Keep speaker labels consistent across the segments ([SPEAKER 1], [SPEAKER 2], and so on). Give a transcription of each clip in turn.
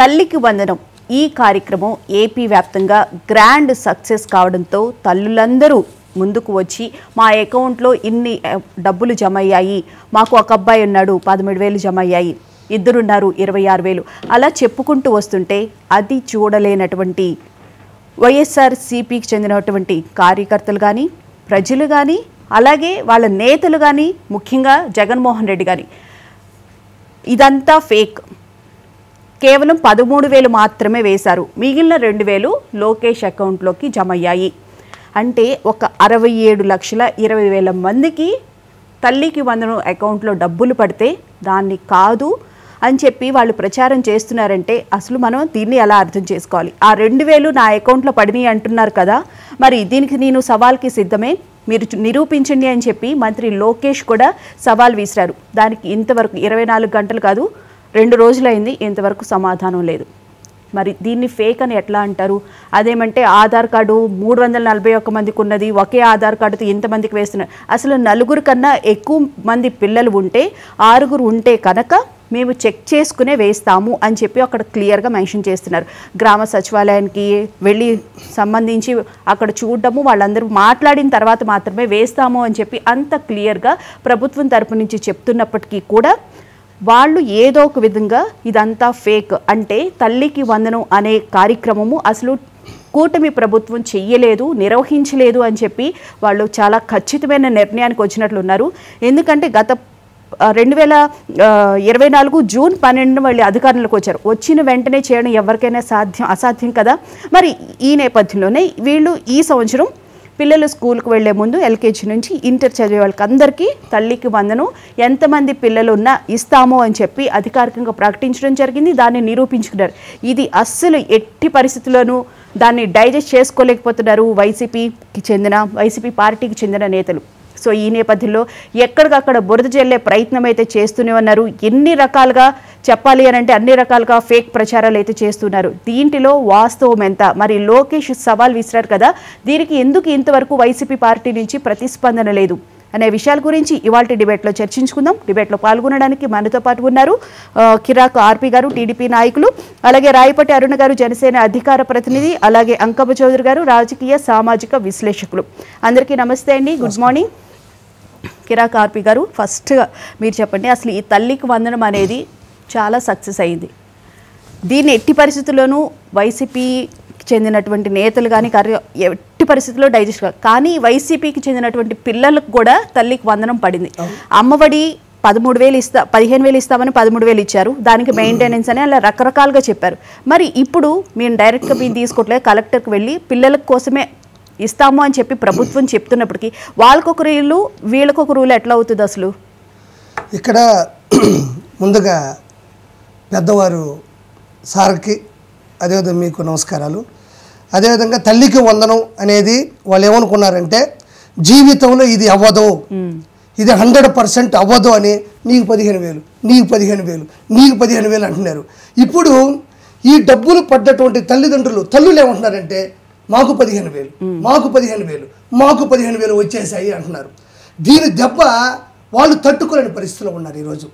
[SPEAKER 1] తల్లికి వందనం ఈ కార్యక్రమం ఏపీ వ్యాప్తంగా గ్రాండ్ సక్సెస్ కావడంతో తల్లులందరూ ముందుకు వచ్చి మా అకౌంట్లో ఇన్ని డబ్బులు జమ అయ్యాయి, మాకు ఒక అబ్బాయి ఉన్నాడు 17,000 జమ అయ్యాయి, ఇద్దరున్నారు 26,000 అలా చెప్పుకుంటూ వస్తుంటే అది చూడలేనటువంటి వైఎస్ఆర్సీపీకి చెందినటువంటి కార్యకర్తలు కానీ ప్రజలు కానీ అలాగే వాళ్ళ నేతలు కానీ ముఖ్యంగా జగన్మోహన్ రెడ్డి కానీ ఇదంతా ఫేక్, కేవలం 13,000 మాత్రమే వేశారు, మిగిలిన 2,000 లోకేష్ అకౌంట్లోకి జమ అయ్యాయి అంటే ఒక 67,20,000 మందికి తల్లికి వందనం అకౌంట్లో డబ్బులు పడితే దాన్ని కాదు అని చెప్పి వాళ్ళు ప్రచారం చేస్తున్నారంటే అసలు మనం దీన్ని ఎలా అర్థం చేసుకోవాలి? ఆ 2,000 నా అకౌంట్లో పడినాయి అంటున్నారు కదా, మరి దీనికి నేను సవాల్కి సిద్ధమే, మీరు నిరూపించండి అని చెప్పి మంత్రి లోకేష్ కూడా సవాల్ విసిరారు. దానికి ఇంతవరకు 24 గంటలు కాదు 2 రోజులైంది, ఇంతవరకు సమాధానం లేదు. మరి దీన్ని ఫేక్ అని ఎట్లా అంటారు? అదేమంటే ఆధార్ కార్డు 341 మందికి ఉన్నది, ఒకే ఆధార్ కార్డుతో ఇంతమందికి వేస్తున్నారు. అసలు 4 కన్నా ఎక్కువ మంది పిల్లలు ఉంటే 6 ఉంటే కనుక మేము చెక్ చేసుకునే వేస్తాము అని చెప్పి అక్కడ క్లియర్గా మెన్షన్ చేస్తున్నారు. గ్రామ సచివాలయానికి వెళ్ళి సంబంధించి అక్కడ చూడడము, వాళ్ళందరూ మాట్లాడిన తర్వాత మాత్రమే వేస్తాము అని చెప్పి అంత క్లియర్గా ప్రభుత్వం తరపు నుంచి చెప్తున్నప్పటికీ కూడా వాళ్ళు ఏదో ఒక విధంగా ఇదంతా ఫేక్, అంటే తల్లికి వందనం అనే కార్యక్రమము అసలు కూటమి ప్రభుత్వం చెయ్యలేదు, నిర్వహించలేదు అని చెప్పి వాళ్ళు చాలా ఖచ్చితమైన నిర్ణయానికి వచ్చినట్లున్నారు. ఎందుకంటే గత 2024 జూన్ 12 వాళ్ళు అధికారంలోకి వచ్చారు. వచ్చిన వెంటనే చేయడం ఎవరికైనా అసాధ్యం కదా. మరి ఈ నేపథ్యంలోనే వీళ్ళు ఈ సంవత్సరం పిల్లలు స్కూల్కి వెళ్లే ముందు ఎల్కేజీ నుంచి ఇంటర్ చదివే వాళ్ళకి అందరికీ తల్లికి వందనం ఎంతమంది పిల్లలు ఉన్నా ఇస్తాము అని చెప్పి అధికారికంగా ప్రకటించడం జరిగింది. దాన్ని నిరూపించుకున్నారు. ఇది అస్సలు ఎట్టి పరిస్థితుల్లోనూ దాన్ని డైజెస్ట్ చేసుకోలేకపోతున్నారు వైసీపీ పార్టీకి చెందిన నేతలు. సో ఈ నేపథ్యంలో ఎక్కడికక్కడ బురద జల్లే ప్రయత్నం అయితే చేస్తూనే ఉన్నారు. ఎన్ని రకాలుగా చెప్పాలి అని అంటే అన్ని రకాలుగా ఫేక్ ప్రచారాలు అయితే చేస్తున్నారు. దీంట్లో వాస్తవం ఎంత? మరి లోకేష్ సవాల్ విసిరారు కదా, దీనికి ఎందుకు ఇంతవరకు వైసీపీ పార్టీ నుంచి ప్రతిస్పందన లేదు అనే విషయాల గురించి ఇవాల్టి డిబేట్లో చర్చించుకుందాం. డిబేట్లో పాల్గొనడానికి మనతో పాటు ఉన్నారు కిరాక్ ఆర్పి గారు, టీడీపీ నాయకులు, అలాగే రాయపటి అరుణ గారు, జనసేన అధికార ప్రతినిధి, అలాగే అంకమ్మ చౌదరి గారు, రాజకీయ సామాజిక విశ్లేషకులు. అందరికీ నమస్తే అండి, గుడ్ మార్నింగ్. కిరాక్ ఆర్పి గారు, ఫస్ట్గా మీరు చెప్పండి, అసలు ఈ తల్లికి వందనం అనేది చాలా సక్సెస్ అయింది. దీన్ని ఎట్టి పరిస్థితుల్లోనూ వైసీపీకి చెందినటువంటి నేతలు కానీ ఎట్టి పరిస్థితుల్లో డైజెస్ట్ కాదు. కానీ వైసీపీకి చెందినటువంటి పిల్లలకు కూడా తల్లికి వందనం పడింది. అమ్మఒడి 15,000 ఇస్తామని 13,000 ఇచ్చారు. దానికి మెయింటెనెన్స్ అని అలా రకరకాలుగా చెప్పారు. మరి ఇప్పుడు మేము డైరెక్ట్గా మేము తీసుకోవట్లేదు, కలెక్టర్కి వెళ్ళి పిల్లల కోసమే ఇస్తాము అని చెప్పి ప్రభుత్వం చెప్తున్నప్పటికీ వాళ్ళకొక రూలు వీళ్ళకొక రూలు ఎట్లా అవుతుంది అసలు?
[SPEAKER 2] ఇక్కడ ముందుగా పెద్దవారు సార్కి అదేవిధంగా మీకు నమస్కారాలు. అదేవిధంగా తల్లికి వందనం అనేది వాళ్ళు ఏమనుకున్నారంటే జీవితంలో ఇది అవ్వదు, ఇది 100% అవ్వదు అని నీకు 15,000 నీకు 15,000 నీకు 15,000 అంటున్నారు. ఇప్పుడు ఈ డబ్బులు పడ్డటువంటి తల్లులు ఏమంటున్నారంటే మాకు 15,000 మాకు 15,000 మాకు 15,000 వచ్చేసాయి అంటున్నారు. దీని దెబ్బ వాళ్ళు తట్టుకోలేని పరిస్థితిలో ఉన్నారు ఈరోజు.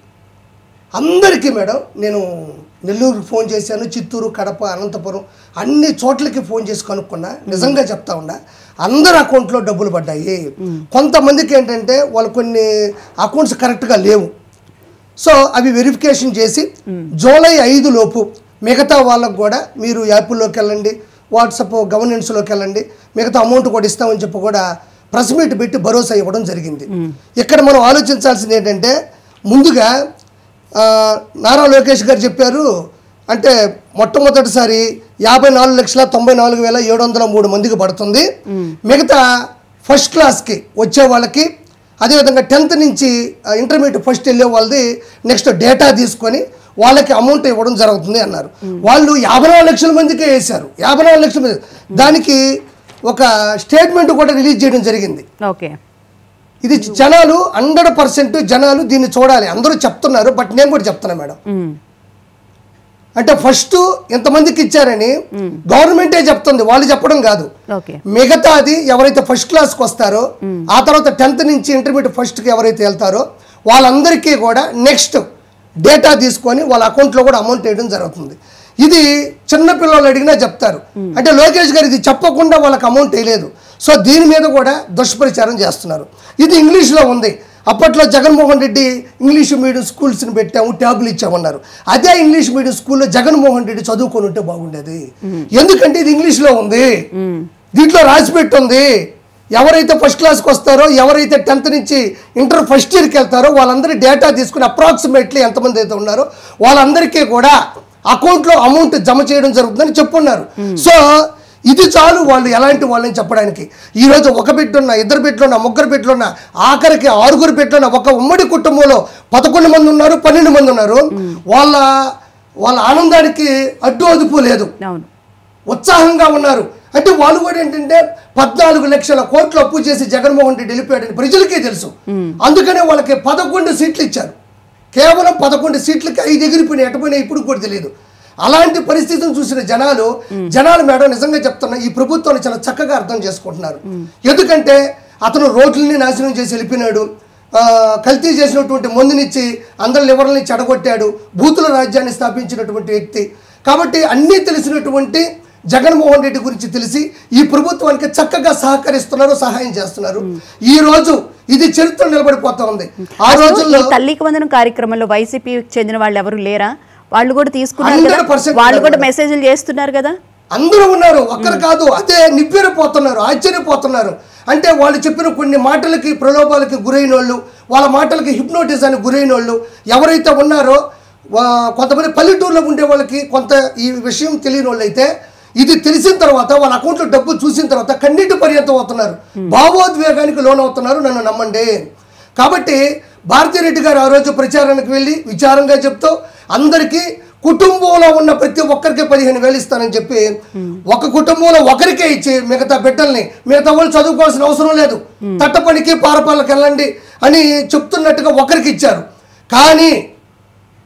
[SPEAKER 2] అందరికీ మేడం, నేను నెల్లూరుకి ఫోన్ చేశాను, చిత్తూరు, కడప, అనంతపురం అన్ని చోట్లకి ఫోన్ చేసి కనుక్కున్నా. నిజంగా చెప్తా ఉన్నా, అందరి అకౌంట్లో డబ్బులు పడ్డాయి. కొంతమందికి ఏంటంటే వాళ్ళు కొన్ని అకౌంట్స్ కరెక్ట్గా లేవు. సో అవి వెరిఫికేషన్ చేసి జూలై 5 లోపు మిగతా వాళ్ళకు కూడా మీరు యాప్లోకి వెళ్ళండి, వాట్సాప్ గవర్నెన్స్లోకి వెళ్ళండి, మిగతా అమౌంట్ కూడా ఇస్తామని చెప్పి కూడా ప్రెస్ మీట్ పెట్టి భరోసా ఇవ్వడం జరిగింది. ఇక్కడ మనం ఆలోచించాల్సింది ఏంటంటే ముందుగా నారా లోకేష్ గారు చెప్పారు అంటే మొట్టమొదటిసారి 54,94,703 మందికి పడుతుంది. మిగతా ఫస్ట్ క్లాస్కి వచ్చే వాళ్ళకి, అదేవిధంగా 10th నుంచి ఇంటర్మీడియట్ ఫస్ట్ వెళ్ళే వాళ్ళది నెక్స్ట్ డేటా తీసుకొని వాళ్ళకి అమౌంట్ ఇవ్వడం జరుగుతుంది అన్నారు. వాళ్ళు 54 లక్షల మందికే వేశారు, 54 లక్షల మంది. దానికి ఒక స్టేట్మెంట్ కూడా రిలీజ్ చేయడం జరిగింది.
[SPEAKER 1] ఓకే,
[SPEAKER 2] ఇది జనాలు 100% జనాలు దీన్ని చూడాలి. అందరూ చెప్తున్నారు, బట్ నేను కూడా చెప్తున్నా మేడం. అంటే ఫస్ట్ ఎంతమందికి ఇచ్చారని గవర్నమెంటే చెప్తుంది, వాళ్ళు చెప్పడం కాదు. మిగతాది ఎవరైతే ఫస్ట్ క్లాస్కి వస్తారో, ఆ తర్వాత 10th నుంచి ఇంటర్మీడియట్ ఫస్ట్కి ఎవరైతే వెళ్తారో వాళ్ళందరికీ కూడా నెక్స్ట్ డేటా తీసుకొని వాళ్ళ అకౌంట్లో కూడా అమౌంట్ వేయడం జరుగుతుంది. ఇది చిన్న పిల్లలు అడిగినా చెప్తారు. అంటే లోకేష్ గారు ఇది చెప్పకుండా వాళ్ళకి అమౌంట్ వేయలేదు. సో దీని మీద కూడా దుష్ప్రచారం చేస్తున్నారు. ఇది ఇంగ్లీష్లో ఉంది. అప్పట్లో జగన్మోహన్ రెడ్డి ఇంగ్లీష్ మీడియం స్కూల్స్ని పెట్టాము, ట్యాబులు ఇచ్చామన్నారు. అదే ఇంగ్లీష్ మీడియం స్కూల్లో జగన్మోహన్ రెడ్డి చదువుకొని ఉంటే బాగుండేది. ఎందుకంటే ఇది ఇంగ్లీష్లో ఉంది, దీంట్లో రాసి పెట్టుంది. ఎవరైతే ఫస్ట్ క్లాస్కి వస్తారో, ఎవరైతే 10th నుంచి ఇంటర్ ఫస్ట్ ఇయర్కి వెళ్తారో వాళ్ళందరి డేటా తీసుకుని అప్రాక్సిమేట్లీ ఎంతమంది అయితే ఉన్నారో వాళ్ళందరికీ కూడా అకౌంట్లో అమౌంట్ జమ చేయడం జరుగుతుందని చెప్పున్నారు. సో ఇది చాలు వాళ్ళు ఎలాంటి వాళ్ళని చెప్పడానికి. ఈరోజు ఒక బిడ్డున్నా, 2 బిడ్డలున్నా, 3 బిడ్డలున్నా, ఆఖరికి 6 బిడ్డలున్నా, ఒక ఉమ్మడి కుటుంబంలో 11 మంది ఉన్నారు, 12 మంది ఉన్నారు. వాళ్ళ ఆనందానికి అడ్డు అదుపు లేదు, ఉత్సాహంగా ఉన్నారు. అంటే వాళ్ళు కూడా ఏంటంటే 14 లక్షల కోట్లు అప్పు చేసి జగన్మోహన్ రెడ్డి వెళ్ళిపోయాడని ప్రజలకే తెలుసు. అందుకనే వాళ్ళకి 11 సీట్లు ఇచ్చారు. కేవలం 11 సీట్లకి 5 ఎగిరిపోయినాయి, ఎటపోయినాయి ఇప్పుడు కూడా తెలియదు. అలాంటి పరిస్థితిని చూసిన జనాలు మేడం నిజంగా చెప్తున్నా ఈ ప్రభుత్వాన్ని చాలా చక్కగా అర్థం చేసుకుంటున్నారు. ఎందుకంటే అతను రోడ్లని నాశనం చేసి వెళ్ళిపోయినాడు, కల్తీ చేసినటువంటి మందునిచ్చి అందరి లివర్లని చెడగొట్టాడు, బూతుల రాజ్యాన్ని స్థాపించినటువంటి వ్యక్తి. కాబట్టి అన్నీ తెలిసినటువంటి జగన్మోహన్ రెడ్డి గురించి తెలిసి ఈ ప్రభుత్వానికి చక్కగా సహకరిస్తున్నారు, సహాయం చేస్తున్నారు. ఈ రోజు ఇది చరిత్ర నిలబడిపోతా ఉంది. ఆ రోజుల్లో
[SPEAKER 1] తల్లికి వందనం కార్యక్రమంలో వైసీపీకి చెందిన వాళ్ళు ఎవరు లేరా? వాళ్ళు కూడా తీసుకున్నారు, వాళ్ళు కూడా మెసేజ్లు చేస్తున్నారు కదా.
[SPEAKER 2] అందరూ ఉన్నారు, ఒక్కరు కాదు. అదే నివ్వెరపోతున్నారు, ఆశ్చర్యపోతున్నారు. అంటే వాళ్ళు చెప్పిన కొన్ని మాటలకి ప్రలోభాలకి గురైన వాళ్ళు, వాళ్ళ మాటలకి హిప్నోటిజానికి గురైన వాళ్ళు ఎవరైతే ఉన్నారో, కొంతమంది పల్లెటూరులో ఉండే వాళ్ళకి కొంత ఈ విషయం తెలియని వాళ్ళు అయితే ఇది తెలిసిన తర్వాత వాళ్ళ అకౌంట్లో డబ్బు చూసిన తర్వాత కన్నీటి పర్యంతం అవుతున్నారు, భావోద్వేగానికి లోనవుతున్నారు. నన్ను నమ్మండి. కాబట్టి భారతిరెడ్డి గారు ఆ రోజు ప్రచారానికి వెళ్ళి విచారంగా చెప్తూ అందరికీ కుటుంబంలో ఉన్న ప్రతి ఒక్కరికి 15,000 ఇస్తానని చెప్పి ఒక కుటుంబంలో ఒకరికే ఇచ్చి మిగతా బిడ్డల్ని, మిగతా వాళ్ళు చదువుకోవాల్సిన అవసరం లేదు, తట్టపనికి పారపాలకు వెళ్ళండి అని చెప్తున్నట్టుగా ఒకరికి ఇచ్చారు. కానీ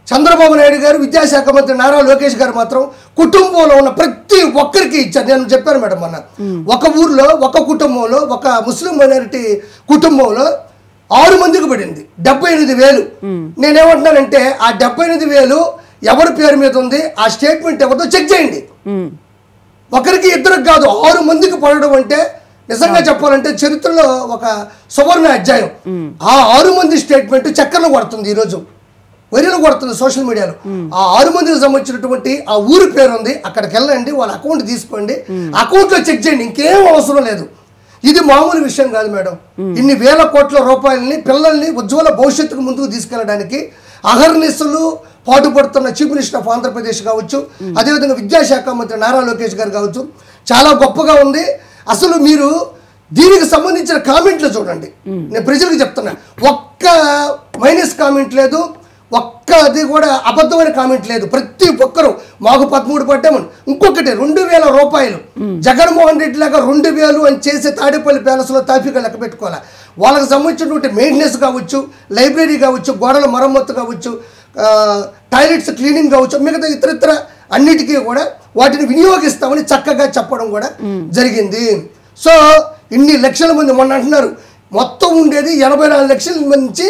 [SPEAKER 2] చంద్రబాబు నాయుడు గారు, విద్యాశాఖ మంత్రి నారా లోకేష్ గారు మాత్రం కుటుంబంలో ఉన్న ప్రతి ఒక్కరికి ఇచ్చారు. నేను చెప్పాను మేడం మొన్న, ఒక ఊర్లో ఒక కుటుంబంలో ఒక ముస్లిం మైనారిటీ కుటుంబంలో 6 మందికి పడింది 78,000. నేనేమంటున్నానంటే ఆ 78,000 ఎవరి పేరు మీద ఉంది, ఆ స్టేట్మెంట్ ఎవరితో చెక్ చేయండి. ఒకరికి ఇద్దరికి కాదు 6 మందికి పడడం అంటే నిజంగా చెప్పాలంటే చరిత్రలో ఒక సువర్ణ అధ్యాయం. ఆ 6 మంది స్టేట్మెంట్ చక్కర్లు కొడుతుంది, ఈరోజు వైరల్ కొడుతుంది సోషల్ మీడియాలో. ఆ 6 మందికి సంబంధించినటువంటి ఆ ఊరి పేరు ఉంది, అక్కడికి వెళ్ళండి, వాళ్ళ అకౌంట్ తీసుకోండి, అకౌంట్లో చెక్ చేయండి, ఇంకేం అవసరం లేదు. ఇది మామూలు విషయం కాదు మేడం. ఇన్ని వేల కోట్ల రూపాయలని పిల్లల్ని ఉజ్వల భవిష్యత్తుకు ముందుకు తీసుకెళ్ళడానికి అహర్నిశలు పాటుపడుతున్న చీఫ్ మినిస్టర్ ఆఫ్ ఆంధ్రప్రదేశ్ కావచ్చు, అదేవిధంగా విద్యాశాఖ మంత్రి నారా లోకేష్ గారు కావచ్చు, చాలా గొప్పగా ఉంది. అసలు మీరు దీనికి సంబంధించిన కామెంట్లు చూడండి. నేను ప్రజలకు చెప్తున్నా, ఒక్క మైనస్ కామెంట్ లేదు, ఒక్కది కూడా అబద్ధమైన కామెంట్ లేదు. ప్రతి ఒక్కరు మాకు 13 పడ్డామని. ఇంకొకటి 2,000 రూపాయలు జగన్మోహన్ రెడ్డి లాగా 2,000 అని చేసి తాడేపల్లి ప్యాలెస్లో తాఫీగా లెక్క పెట్టుకోవాలి. వాళ్ళకి సంబంధించినటువంటి మెయింటెనెన్స్ కావచ్చు, లైబ్రరీ కావచ్చు, గోడల మరమ్మత్తు కావచ్చు, టాయిలెట్స్ క్లీనింగ్ కావచ్చు, మిగతా ఇతరితర అన్నిటికీ కూడా వాటిని వినియోగిస్తామని చక్కగా చెప్పడం కూడా జరిగింది. సో ఇన్ని లక్షల మంది మొన్న అంటున్నారు మొత్తం ఉండేది 84 లక్షల నుంచి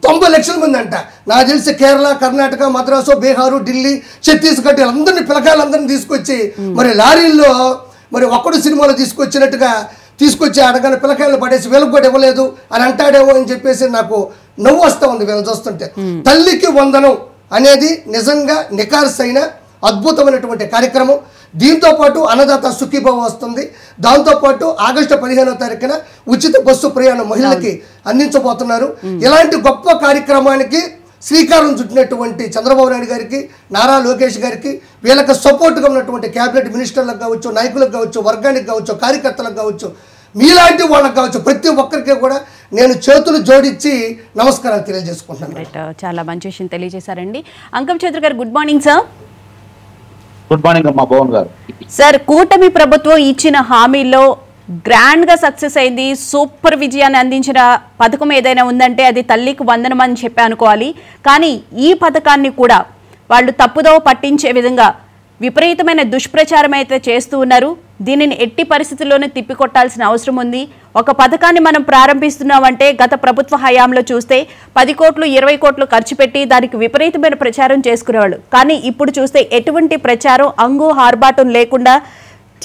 [SPEAKER 2] 90 లక్షల మంది అంట. నాకు తెలిసి కేరళ, కర్ణాటక, మద్రాసు, బీహారు, ఢిల్లీ, ఛత్తీస్గఢ్ అందరినీ పిల్లకాయలందరినీ తీసుకొచ్చి మరి లారీల్లో మరి ఒక్కడు సినిమాలో తీసుకొచ్చి అడగానే పిల్లకాయలు పడేసి వీళ్ళకి కూడా ఇవ్వలేదు అని అంటాడేమో అని చెప్పేసి నాకు నవ్వు వస్తూ ఉంది వీళ్ళని చూస్తుంటే. తల్లికి వందనం అనేది నిజంగా నికార్సైన అద్భుతమైనటువంటి కార్యక్రమం. దీంతో పాటు అన్నదాత సుఖీభవ వస్తుంది. దాంతోపాటు ఆగస్టు 15వ తారీఖున ఉచిత బస్సు ప్రయాణం మహిళలకి అందించబోతున్నారు. ఇలాంటి గొప్ప కార్యక్రమానికి శ్రీకారం చుట్టినటువంటి చంద్రబాబు నాయుడు గారికి, నారా లోకేష్ గారికి, వీళ్ళకి సపోర్ట్గా ఉన్నటువంటి క్యాబినెట్ మినిస్టర్లకు కావచ్చు, నాయకులకు కావచ్చు, వర్గానికి కావచ్చు, కార్యకర్తలకు కావచ్చు, మీలాంటి వాళ్ళకి కావచ్చు, ప్రతి ఒక్కరికి కూడా నేను చేతులు జోడించి నమస్కారాలు తెలియజేసుకుంటున్నాను.
[SPEAKER 1] చాలా మంచి విషయం తెలియజేశారండి. అంకం చౌదరి గారు, good morning sir.
[SPEAKER 3] Good morning అమ్మా భవన్ గారు.
[SPEAKER 1] సార్, కూటమి ప్రభుత్వం ఇచ్చిన హామీల్లో గ్రాండ్గా సక్సెస్ అయింది, సూపర్ విజయాన్ని అందించిన పథకం ఏదైనా ఉందంటే అది తల్లికి వందనం అని చెప్పి అనుకోవాలి. కానీ ఈ పథకాన్ని కూడా వాళ్ళు తప్పుదోవ పట్టించే విధంగా విపరీతమైన దుష్ప్రచారం అయితే చేస్తూ ఉన్నారు. దీనిని ఎట్టి పరిస్థితుల్లోనే తిప్పికొట్టాల్సిన అవసరం ఉంది. ఒక పథకాన్ని మనం ప్రారంభిస్తున్నామంటే గత ప్రభుత్వ హయాంలో చూస్తే 10 కోట్లు 20 కోట్లు ఖర్చు పెట్టి దానికి విపరీతమైన ప్రచారం చేసుకునేవాళ్ళు. కానీ ఇప్పుడు చూస్తే ఎటువంటి ప్రచారం అంగు హార్బాటం లేకుండా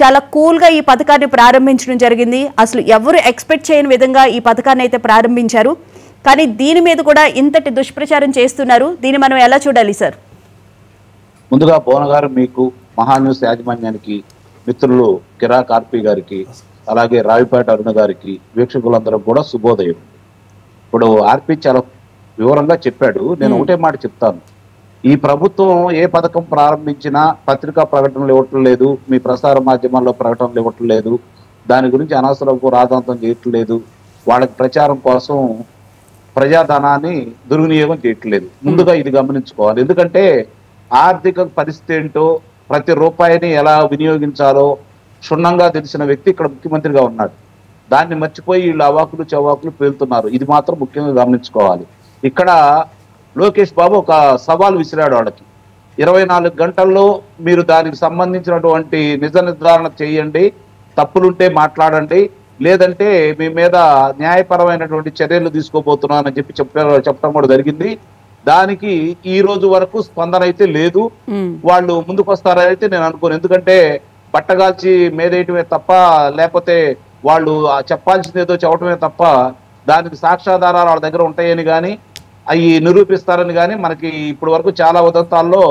[SPEAKER 1] చాలా కూల్గా ఈ పథకాన్ని ప్రారంభించడం జరిగింది. అసలు ఎవరు ఎక్స్పెక్ట్ చేయని విధంగా ఈ పథకాన్ని అయితే ప్రారంభించారు. కానీ దీని మీద కూడా ఇంతటి దుష్ప్రచారం చేస్తున్నారు. దీన్ని మనం ఎలా చూడాలి సార్?
[SPEAKER 3] ముందుగా భువన గారు, మీకు మహాన్యూస్ యాజమాన్యానికి, మిత్రులు కిరా కార్పి గారికి, అలాగే రావిపేట అరుణ గారికి, వీక్షకులందరూ కూడా శుభోదయం. ఇప్పుడు ఆర్పి చాలా వివరంగా చెప్పాడు. నేను ఒకటే మాట చెప్తాను. ఈ ప్రభుత్వం ఏ పథకం ప్రారంభించినా పత్రికా ప్రకటనలు ఇవ్వటం లేదు, మీ ప్రసార మాధ్యమాల్లో ప్రకటనలు ఇవ్వటం లేదు, దాని గురించి అనవసరపు రాద్ధాంతం చేయటం లేదు, వాళ్ళకి ప్రచారం కోసం ప్రజాధనాన్ని దుర్వినియోగం చేయట్లేదు. ముందుగా ఇది గమనించుకోవాలి. ఎందుకంటే ఆర్థిక పరిస్థితి ఏంటో, ప్రతి రూపాయిని ఎలా వినియోగించాలో క్షుణ్ణంగా తెలిసిన వ్యక్తి ఇక్కడ ముఖ్యమంత్రిగా ఉన్నాడు. దాన్ని మర్చిపోయి వీళ్ళు అవాకులు చవాకులు పేలుతున్నారు. ఇది మాత్రం ముఖ్యంగా గమనించుకోవాలి. ఇక్కడ లోకేష్ బాబు ఒక సవాల్ విసిరాడు వాళ్ళకి. 24 గంటల్లో మీరు దానికి సంబంధించినటువంటి నిజ నిర్ధారణ చేయండి, తప్పులుంటే మాట్లాడండి, లేదంటే మీ మీద న్యాయపరమైనటువంటి చర్యలు తీసుకోబోతున్నానని చెప్పడం కూడా జరిగింది. దానికి ఈ రోజు వరకు స్పందన అయితే లేదు. వాళ్ళు ముందుకు వస్తారైతే నేను అనుకోను. ఎందుకంటే బట్టగాల్చి మేదేయటమే తప్ప, లేకపోతే వాళ్ళు చెప్పాల్సింది ఏదో చెప్పటమే తప్ప దానికి సాక్ష్యాధారాలు వాళ్ళ దగ్గర ఉంటాయని కానీ అవి నిరూపిస్తారని కానీ మనకి ఇప్పటి వరకు చాలా ఉదంతాల్లో